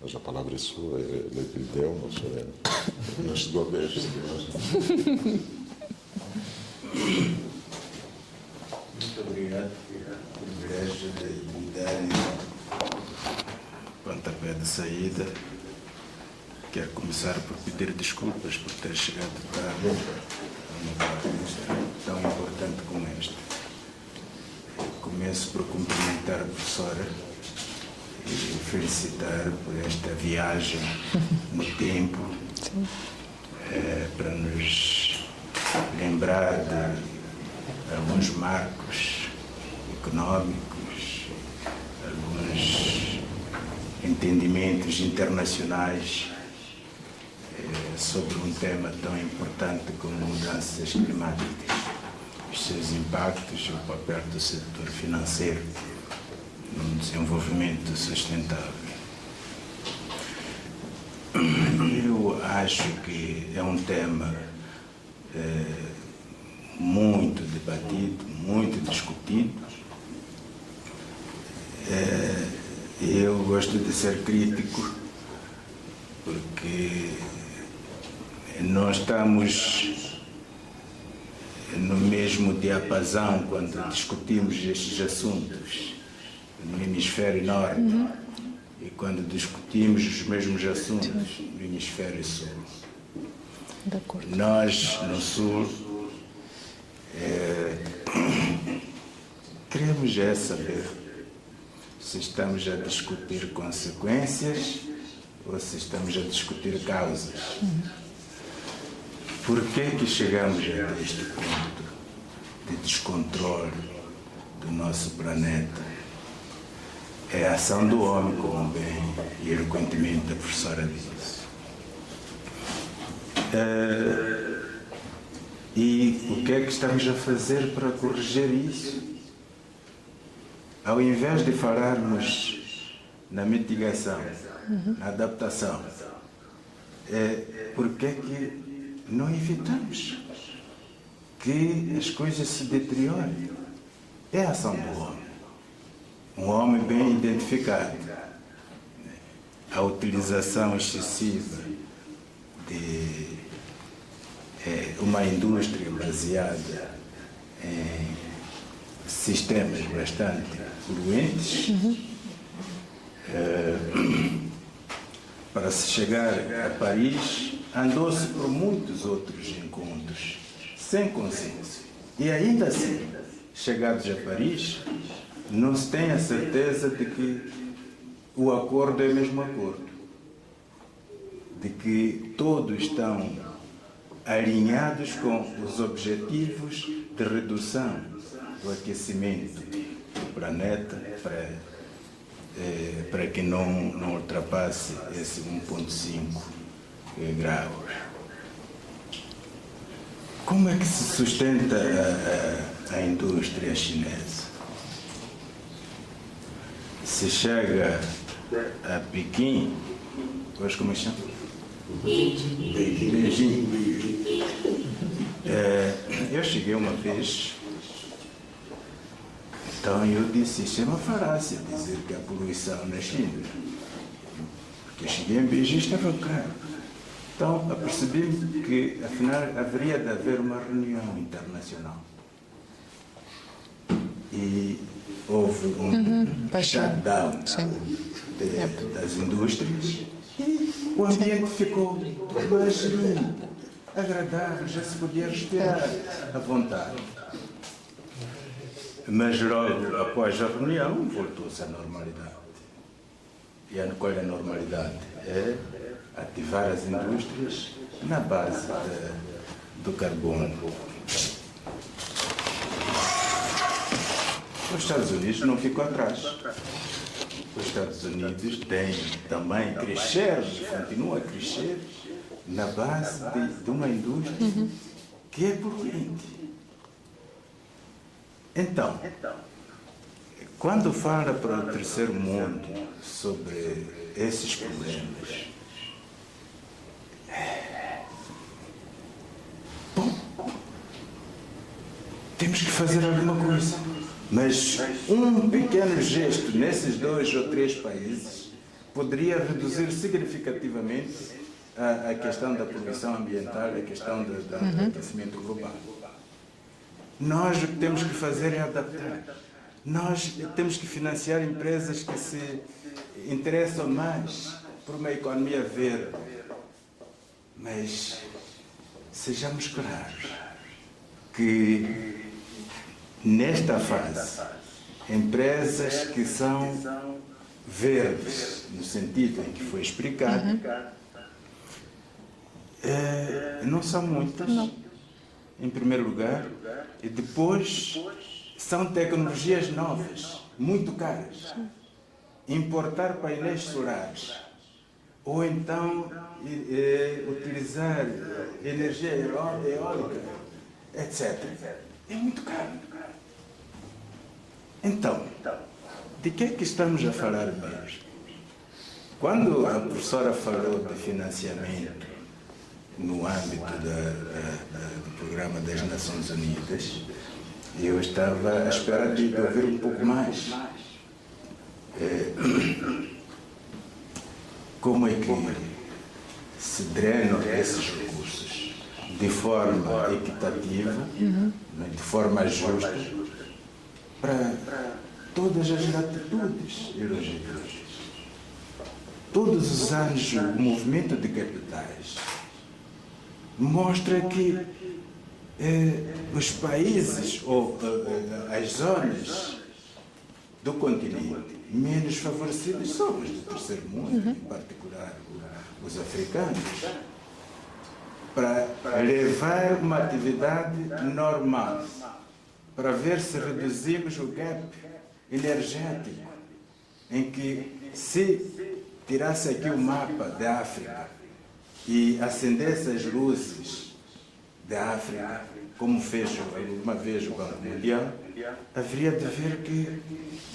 Mas a palavra é sua, ele lhe deu, não chegou a ver. Muito obrigado pelo privilégio de me darem pontapé de saída. Quero começar por pedir desculpas por ter chegado tarde a uma palestra tão importante como esta. Começo por cumprimentar a professora e felicitar por esta viagem no tempo, para nos lembrar de alguns marcos económicos, alguns entendimentos internacionais sobre um tema tão importante como mudanças climáticas, os seus impactos e o papel do setor financeiro no desenvolvimento sustentável. Eu acho que é um tema muito debatido, muito discutido. Eu gosto de ser crítico porque nós estamos no mesmo diapasão quando discutimos estes assuntos no hemisfério norte e quando discutimos os mesmos assuntos no hemisfério sul. Nós, no sul, queremos saber se estamos a discutir consequências ou se estamos a discutir causas. Por que chegamos a este ponto de descontrole do nosso planeta? É a ação do homem, como bem e eloquentemente a professora disse. E o que é que estamos a fazer para corrigir isso? Ao invés de falarmos na mitigação, na adaptação, por que é que não evitamos que as coisas se deteriorem? É a ação do homem. Um homem bem identificado. A utilização excessiva de uma indústria baseada em sistemas bastante poluentes, para se chegar a Paris, andou-se por muitos outros encontros, sem consenso. E ainda assim, chegados a Paris, não se tem a certeza de que o acordo é mesmo acordo, de que todos estão alinhados com os objetivos de redução do aquecimento do planeta para que não ultrapasse esse 1,5 graus. Como é que se sustenta a indústria chinesa? Se chega a Pequim, hoje como é que chama? Beijing. Eu cheguei uma vez, então eu disse, isso é uma falácia dizer que há poluição na China. Porque eu cheguei em Beijing e estava claro. Então apercebi-me que afinal haveria de haver uma reunião internacional. E houve um shutdown das indústrias e o ambiente ficou mais limpo, agradável, já se podia respirar à vontade. Mas logo após a reunião voltou-se à normalidade. E qual é a normalidade? É ativar as indústrias na base do carbono. Os Estados Unidos não ficam atrás. Os Estados Unidos têm também crescer, continuam a crescer na base de uma indústria que é poluente. Então, quando fala para o terceiro mundo sobre esses problemas, bom, temos que fazer alguma coisa. Mas um pequeno gesto nesses 2 ou 3 países poderia reduzir significativamente a questão da poluição ambiental, a questão do aquecimento global. Nós o que temos que fazer é adaptar. Nós temos que financiar empresas que se interessam mais por uma economia verde. Mas sejamos claros que nesta fase, empresas que são verdes, no sentido em que foi explicado, não são muitas, em primeiro lugar, e depois são tecnologias novas, muito caras. Importar painéis solares, ou então utilizar energia eólica, etc. É muito caro. Então, de que é que estamos a falar mesmo? Quando a professora falou de financiamento no âmbito do Programa das Nações Unidas, eu estava à espera de ouvir um pouco mais. Como é que se drenam esses recursos de forma equitativa, de forma justa, para todas as latitudes e longitudes. Todos os anos o movimento de capitais mostra que os países ou as zonas do continente menos favorecidas são as do terceiro mundo, em particular os africanos, para levar uma atividade normal, para ver se reduzimos o gap energético, em que se tirasse aqui o mapa da África e acendesse as luzes da África, como fez uma vez o Banco Mundial, haveria de ver que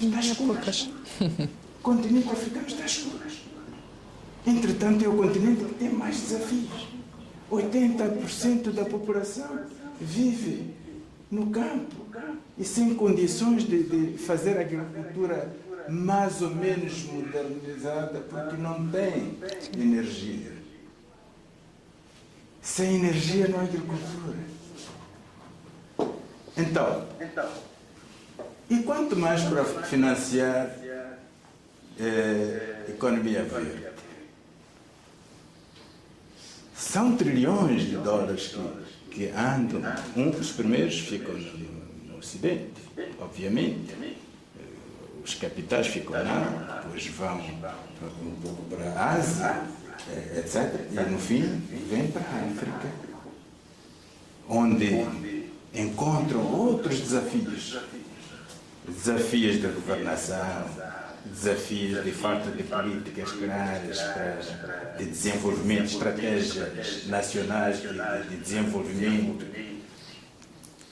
está escuro. O continente africano está escuro. Entretanto, é o continente que tem mais desafios. 80% da população vive no campo e sem condições de fazer agricultura mais ou menos modernizada, porque não tem energia. Sem energia não há agricultura. Então, e quanto mais para financiar economia verde? São trilhões de dólares que andam. Os primeiros ficam no Ocidente, obviamente. Os capitais ficam lá, depois vão um pouco para a Ásia, etc. E no fim vêm para a África, onde encontram outros desafios. Desafios de governação, desafios de falta de políticas claras de desenvolvimento, estratégias nacionais de desenvolvimento,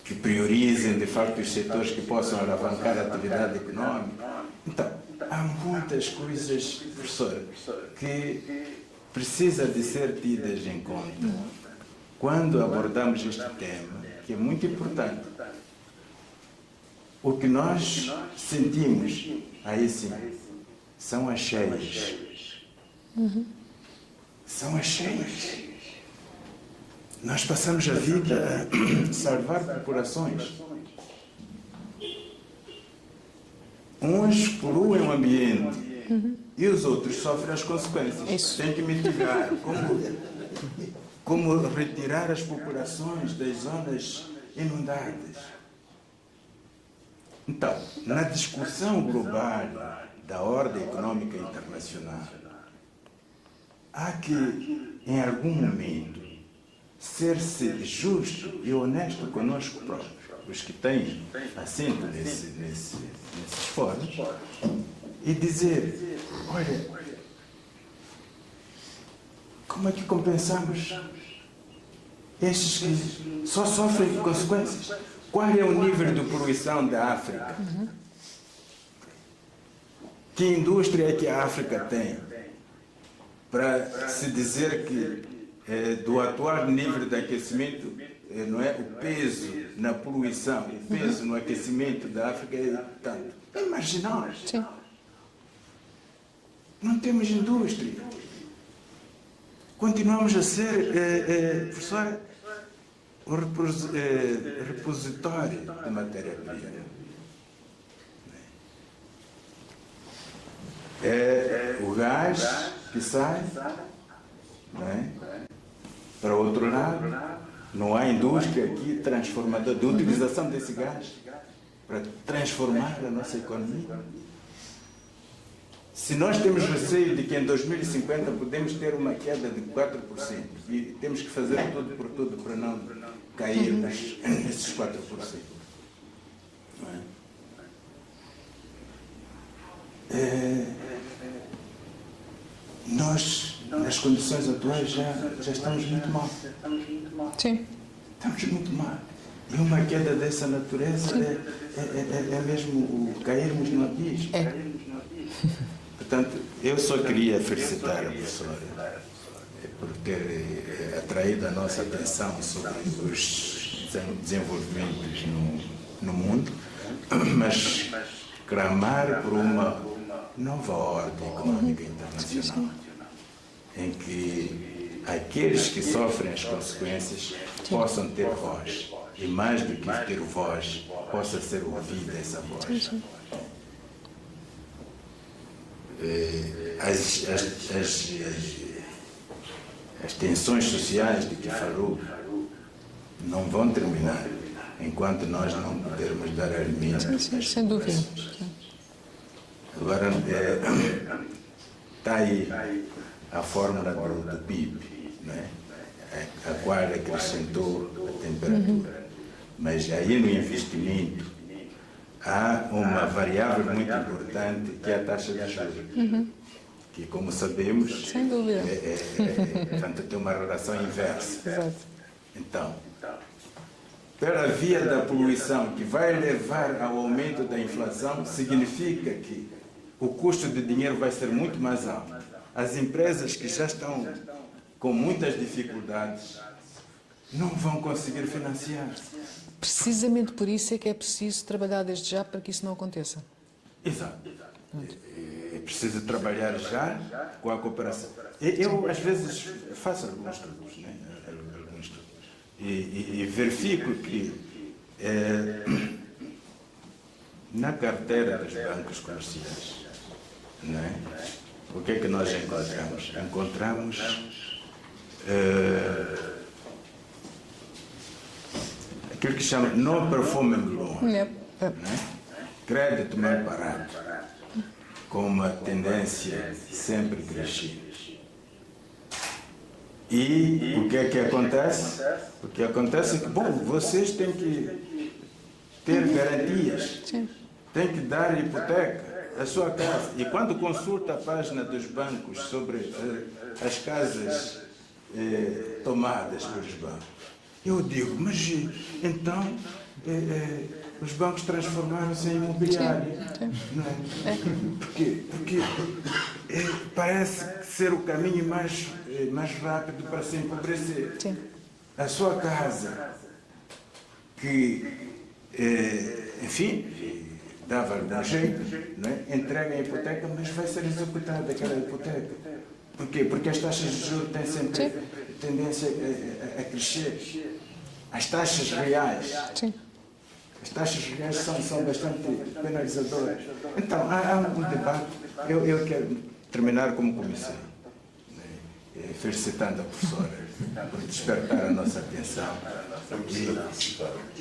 que priorizem de facto os setores que possam alavancar a atividade econômica. Então, há muitas coisas, professor, que precisa de ser tidas em conta quando abordamos este tema, que é muito importante. O que nós sentimos aí sim são as cheias. São as cheias. Nós passamos a vida a salvar populações. Uns poluem o ambiente e os outros sofrem as consequências. Isso. Tem que mitigar. Como retirar as populações das zonas inundadas. Então, na discussão global da ordem econômica internacional, há que, em algum momento, ser-se justo e honesto conosco próprios, os que têm assento nesses fóruns, e dizer, olha, como é que compensamos estes que só sofrem consequências? Qual é o nível de poluição da África? Que indústria é que a África tem para se dizer que do atual nível de aquecimento, não é, o peso na poluição, o peso no aquecimento da África é tanto? É marginal. Sim. Não temos indústria. Continuamos a ser, professora, o repositório de matéria-prima. É o gás que sai, não é? Para o outro lado, não há indústria aqui transformadora de utilização desse gás para transformar a nossa economia. Se nós temos receio de que em 2050 podemos ter uma queda de 4% e temos que fazer tudo por tudo para não cairmos nesses 4%. Não é? Nós, nas condições atuais, já estamos muito mal. Sim. Estamos muito mal. E uma queda dessa natureza é mesmo o cairmos no abismo. Portanto, eu só queria felicitar a professora por ter atraído a nossa atenção sobre os desenvolvimentos no mundo, mas clamar por uma nova ordem econômica internacional, em que aqueles que sofrem as consequências possam ter voz, e mais do que ter voz, possa ser ouvida essa voz. As tensões sociais de que falou não vão terminar enquanto nós não pudermos dar alimento. Sem dúvida. Agora, está aí a fórmula do PIB, né? A qual acrescentou a temperatura. Mas aí no investimento há uma variável muito importante que é a taxa de juros, que, como sabemos, Sem dúvida. portanto, tem uma relação inversa. Exato. Então, pela via da poluição, que vai levar ao aumento da inflação, significa que o custo de dinheiro vai ser muito mais alto. As empresas que já estão com muitas dificuldades não vão conseguir financiar. Precisamente por isso é que é preciso trabalhar desde já para que isso não aconteça. Exato. É preciso trabalhar já com a cooperação. Eu, às vezes, faço alguns estudos, né? E verifico que na carteira dos bancos comerciais, né? O que é que nós encontramos? Encontramos aquilo que chama non-performing loan, Yep. né? Crédito mal barato, com uma tendência sempre crescente. E o que é que acontece? O que acontece é que, bom, vocês têm que ter garantias, têm que dar hipoteca à sua casa. E quando consulta a página dos bancos sobre as casas tomadas pelos bancos, eu digo, mas então os bancos transformaram-se em imobiliário. Não é? Porque parece ser o caminho mais rápido para se empobrecer. Sim. A sua casa, que, enfim, dava-lhe um jeito, não é? Entrega a hipoteca, mas vai ser executada aquela hipoteca. Por quê? Porque as taxas de juros têm sempre tendência a crescer. As taxas reais. Sim. As taxas reais são bastante penalizadoras. Então, há um debate. Eu quero terminar como comecei, felicitando a professora por despertar a nossa atenção.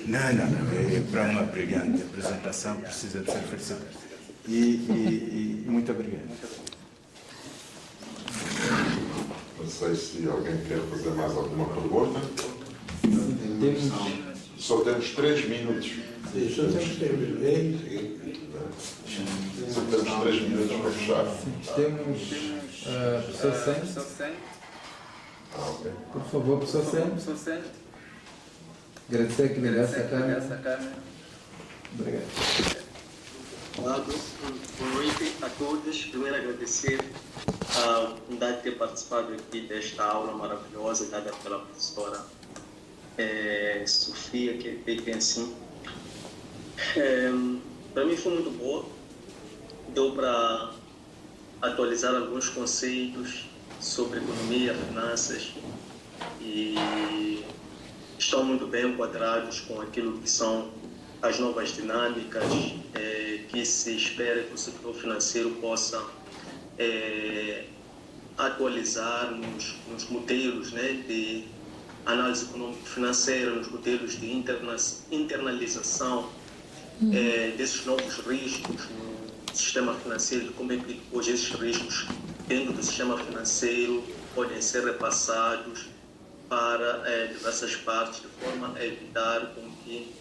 Não, para uma brilhante apresentação precisa de ser felicitada. E muito obrigado. Não sei se alguém quer fazer mais alguma pergunta. Só temos 3 minutos. Só temos tempo. Só temos 3 minutos para fechar. Temos pessoa 100. Ok. Por favor, pessoa 100. Agradecer que ligasse a câmera. Obrigado. Olá, boa noite a todos. Primeiro agradecer a oportunidade de ter participado aqui desta aula maravilhosa dada pela professora Sofia, que é bem assim. Para mim foi muito boa. Deu para atualizar alguns conceitos sobre economia, finanças e estão muito bem enquadrados com aquilo que são as novas dinâmicas que se espera que o setor financeiro possa atualizar nos modelos, né, de análise econômico-financeira, nos modelos de internalização desses novos riscos no sistema financeiro, como é que hoje esses riscos dentro do sistema financeiro podem ser repassados para diversas partes, de forma a evitar com que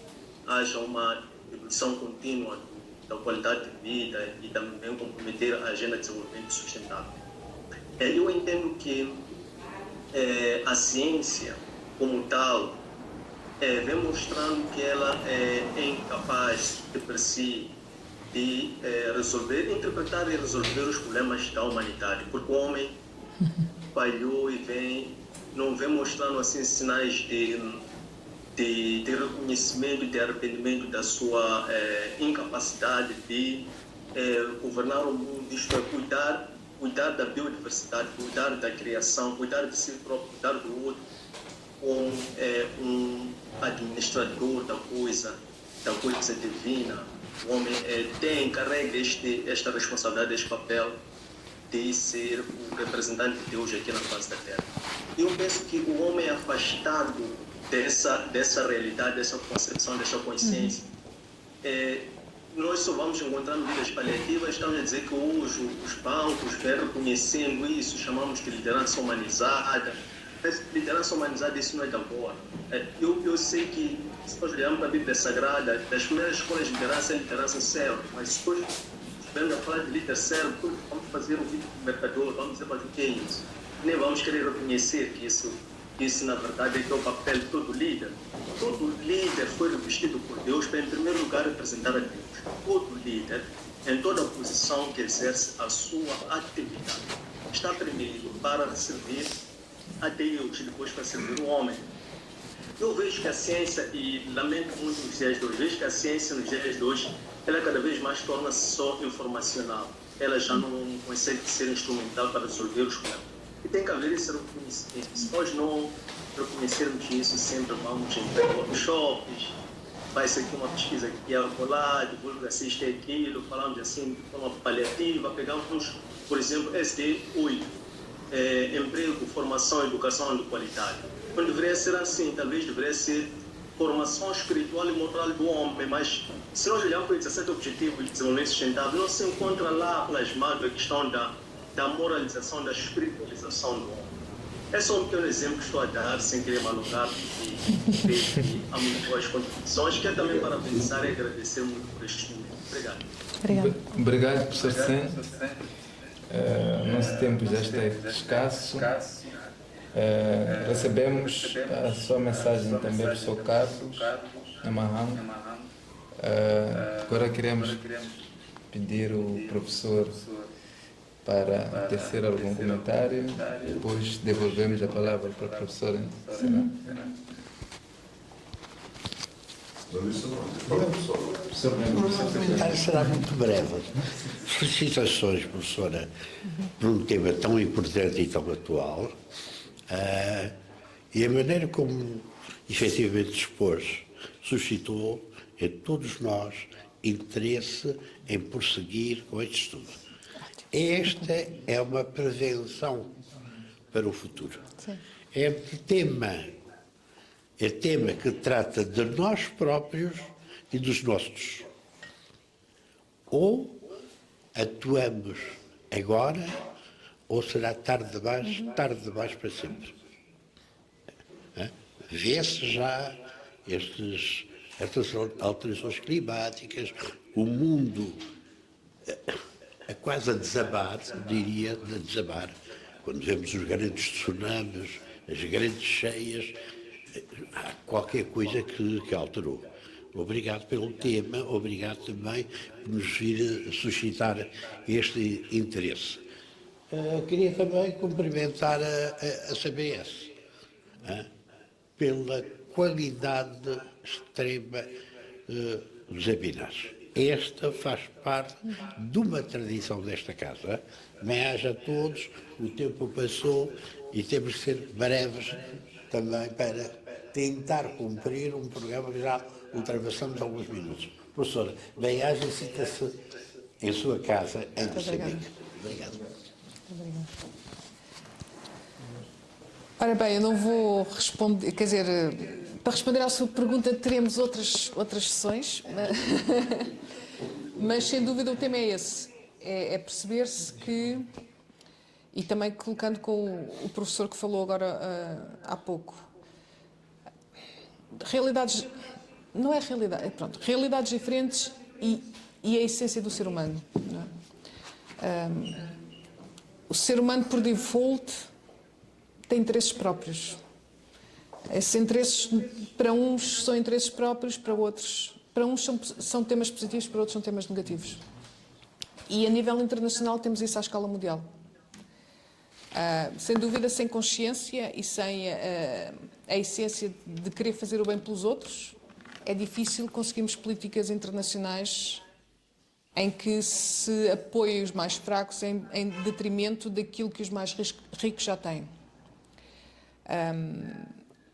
haja uma evolução contínua da qualidade de vida e também comprometer a agenda de desenvolvimento sustentável. Eu entendo que a ciência, como tal, vem mostrando que ela é incapaz de per si de interpretar e resolver os problemas da humanidade, porque o homem falhou e não vem mostrando assim sinais de reconhecimento e de arrependimento da sua incapacidade de governar o mundo, isto é, cuidar da biodiversidade, cuidar da criação, cuidar de si próprio, cuidar do outro, como um administrador da coisa divina. O homem carrega esta responsabilidade, este papel de ser o representante de Deus aqui na face da Terra. Eu penso que o homem é afastado dessa realidade, dessa concepção, dessa consciência. Nós só vamos encontrar medidas paliativas. Estamos a dizer que hoje os bancos vêm reconhecendo isso, chamamos de liderança humanizada. Mas liderança humanizada, isso não é de agora. Eu sei que, se nós olharmos para a Bíblia Sagrada, das primeiras escolas de liderança é liderança servo, mas depois, vendo a falar de líder servo, vamos fazer um vídeo do mercador, vamos dizer, mas o que é isso? Nem vamos querer reconhecer que isso na verdade é o papel de todo líder. Todo líder foi revestido por Deus para, em primeiro lugar, representar a Deus. Todo líder, em toda posição que exerce a sua atividade, está primeiro para servir a Deus e depois para servir o homem. Eu vejo que a ciência, e lamento muito nos dias de hoje, vejo que a ciência nos dias de hoje, ela cada vez mais torna-se só informacional. Ela já não consegue ser instrumental para resolver os problemas. E tem que haver esse reconhecimento. Se nós não reconhecermos isso, sempre vamos em workshops, vai ser aqui uma pesquisa aqui a colar, divulga-se isto e aquilo, falamos assim de forma paliativa, pegamos, por exemplo, SD8, emprego, formação, educação de qualidade. Não deveria ser assim, talvez deveria ser formação espiritual e moral do homem, mas se nós olharmos para os 17 Objetivos de Desenvolvimento Sustentável, não se encontra lá plasmado a questão da moralização, da espiritualização do homem. É só um pequeno exemplo que estou a dar, sem querer malograr, e há muito boas contribuições, que é também para pensar e agradecer muito por este estudo. Obrigado. Obrigada. Obrigado, professor Sen. Nosso tempo já está escasso. Recebemos a sua mensagem também, professor Carlos Amarram. Agora queremos pedir ao professor para tecer algum comentário, depois devolvemos a palavra para a professora. O comentário será muito breve. Felicitações, professora, por um tema tão importante e tão atual. E a maneira como efetivamente expôs suscitou em todos nós interesse em prosseguir com este estudo. Esta é uma prevenção para o futuro. Sim. É tema que trata de nós próprios e dos nossos. Ou atuamos agora, ou será tarde demais para sempre. Vê-se já estas alterações climáticas, o mundo quase a desabar, diria, a desabar. Quando vemos os grandes tsunamis, as grandes cheias, há qualquer coisa que alterou. Obrigado pelo tema, obrigado também por nos vir a suscitar este interesse. Queria também cumprimentar a CBS pela qualidade extrema dos webinars. Esta faz parte de uma tradição desta casa. Bem-aja a todos, o tempo passou e temos que ser breves também para tentar cumprir um programa que já ultrapassamos alguns minutos. Professora, bem-aja e sinta-se em sua casa em Moçambique. Obrigado. Obrigada. Ora bem, eu não vou responder, quer dizer, para responder à sua pergunta teremos outras sessões, mas sem dúvida o tema é esse, é perceber-se que, e também colocando com o professor que falou agora há pouco, realidades, não é realidade, pronto, realidades diferentes e a essência do ser humano. Não é? O ser humano, por default, tem interesses próprios. Esses interesses, para uns, são interesses próprios, para outros, para uns são temas positivos, para outros são temas negativos. E a nível internacional temos isso à escala mundial. Sem dúvida, sem consciência e sem a essência de querer fazer o bem pelos outros, é difícil conseguirmos políticas internacionais em que se apoiem os mais fracos em detrimento daquilo que os mais ricos já têm.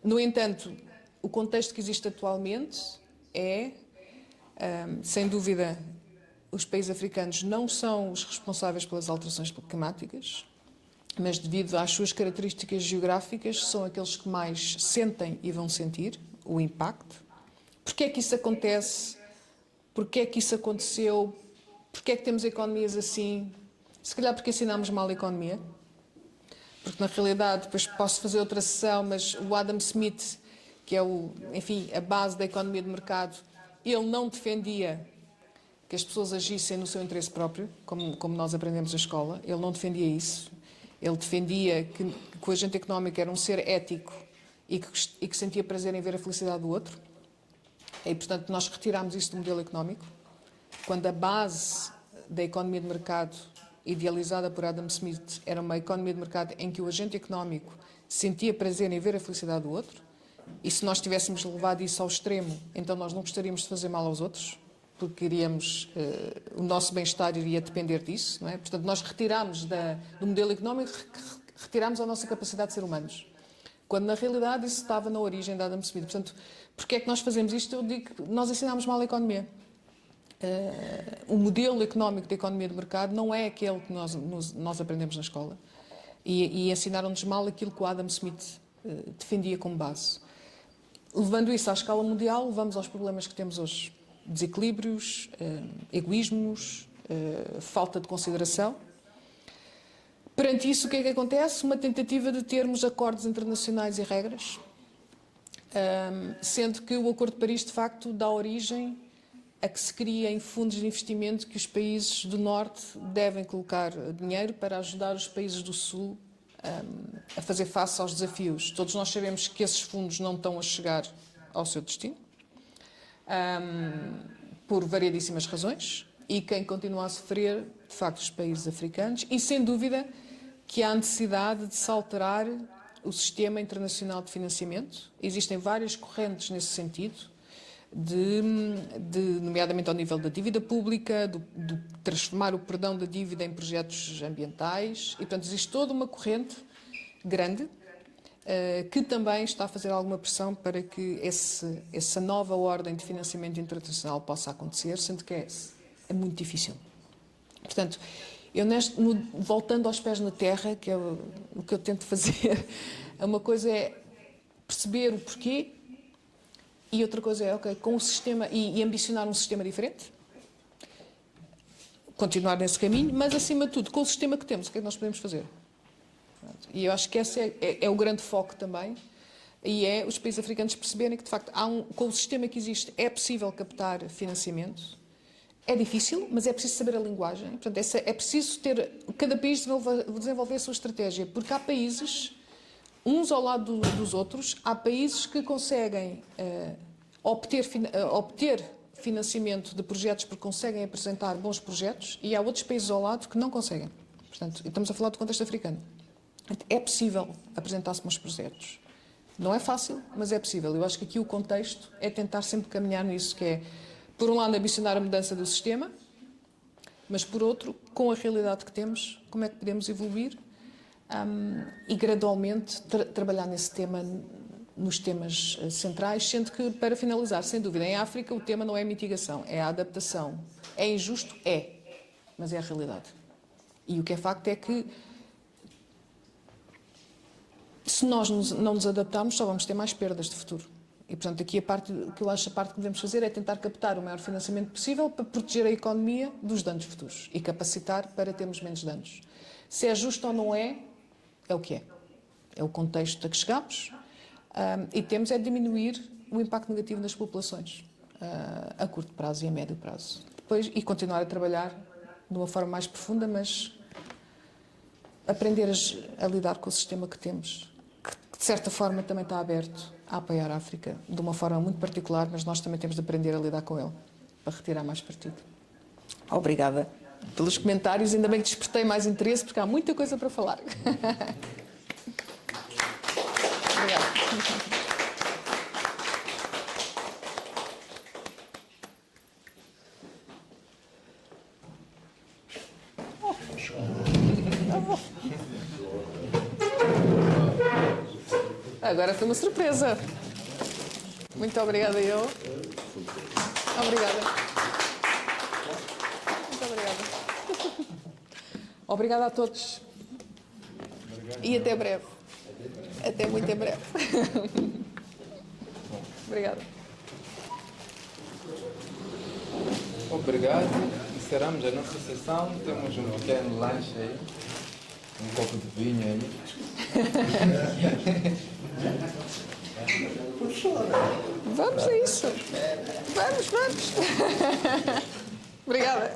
No entanto, o contexto que existe atualmente é, sem dúvida, os países africanos não são os responsáveis pelas alterações climáticas, mas devido às suas características geográficas, são aqueles que mais sentem e vão sentir o impacto. Porquê é que isso acontece? Porquê é que isso aconteceu? Porquê é que temos economias assim? Se calhar porque ensinámos mal a economia. Porque, na realidade, depois posso fazer outra sessão, mas o Adam Smith, que é a base da economia de mercado, ele não defendia que as pessoas agissem no seu interesse próprio, como nós aprendemos na escola. Ele não defendia isso. Ele defendia que o agente económico era um ser ético e que sentia prazer em ver a felicidade do outro. E, portanto, nós retirámos isso do modelo económico, quando a base da economia de mercado idealizada por Adam Smith era uma economia de mercado em que o agente económico sentia prazer em ver a felicidade do outro, e se nós tivéssemos levado isso ao extremo, então nós não gostaríamos de fazer mal aos outros, porque o nosso bem-estar iria depender disso, não é? Portanto, nós retirámos do modelo económico, retirámos a nossa capacidade de ser humanos, quando na realidade isso estava na origem de Adam Smith. Portanto, porque é que nós fazemos isto? Eu digo que nós ensinámos mal a economia. O modelo económico da economia de mercado não é aquele que nós aprendemos na escola, e ensinaram-nos mal aquilo que o Adam Smith defendia como base. levando isso à escala mundial, levamos aos problemas que temos hoje. Desequilíbrios, egoísmos, falta de consideração. Perante isso, o que é que acontece? Uma tentativa de termos acordos internacionais e regras, sendo que o Acordo de Paris, de facto, dá origem a que se criem fundos de investimento que os países do Norte devem colocar dinheiro para ajudar os países do Sul a fazer face aos desafios. Todos nós sabemos que esses fundos não estão a chegar ao seu destino, por variedíssimas razões, e quem continua a sofrer, de facto, os países africanos, e sem dúvida que há necessidade de se alterar o sistema internacional de financiamento. Existem várias correntes nesse sentido, nomeadamente ao nível da dívida pública, de transformar o perdão da dívida em projetos ambientais, e portanto existe toda uma corrente grande que também está a fazer alguma pressão para que essa nova ordem de financiamento internacional possa acontecer, sendo que é muito difícil. Portanto, eu voltando aos pés na terra, que é o que eu tento fazer, uma coisa é perceber o porquê e outra coisa é, ok, com o sistema e ambicionar um sistema diferente, continuar nesse caminho, mas acima de tudo, com o sistema que temos, o que é que nós podemos fazer? E eu acho que esse é o grande foco também, e é os países africanos perceberem que, de facto, com o sistema que existe, é possível captar financiamento. É difícil, mas é preciso saber a linguagem. Portanto, é preciso cada país desenvolver a sua estratégia, porque há países, uns ao lado dos outros, há países que conseguem obter financiamento de projetos porque conseguem apresentar bons projetos, e há outros países ao lado que não conseguem. Portanto, estamos a falar do contexto africano. É possível apresentar-se bons projetos. Não é fácil, mas é possível. Eu acho que aqui o contexto é tentar sempre caminhar nisso, que é, por um lado, ambicionar a mudança do sistema, mas, por outro, com a realidade que temos, como é que podemos evoluir e, gradualmente, trabalhar nesse tema, nos temas centrais, sendo que, para finalizar, sem dúvida, em África o tema não é a mitigação, é a adaptação. É injusto? É, mas é a realidade. E o que é facto é que, se nós não nos adaptarmos, só vamos ter mais perdas de futuro. E, portanto, aqui o que eu acho a parte que devemos fazer é tentar captar o maior financiamento possível para proteger a economia dos danos futuros e capacitar para termos menos danos. Se é justo ou não é, é o que é. É o contexto a que chegamos e temos é diminuir o impacto negativo nas populações a curto prazo e a médio prazo. Depois, e continuar a trabalhar de uma forma mais profunda, mas aprender a lidar com o sistema que temos, que de certa forma também está aberto a apoiar a África de uma forma muito particular, mas nós também temos de aprender a lidar com ele, para retirar mais partido. Obrigada pelos comentários, ainda bem que despertei mais interesse, porque há muita coisa para falar. Obrigada. Agora foi uma surpresa. Muito obrigada, eu. Obrigada. Muito obrigada. Obrigada a todos. E até breve. Até muito em breve. Obrigada. Obrigado. Encerramos a nossa sessão. Temos um pequeno lanche aí. Um copo de vinho aí. Vamos a isso. Vamos. Obrigada.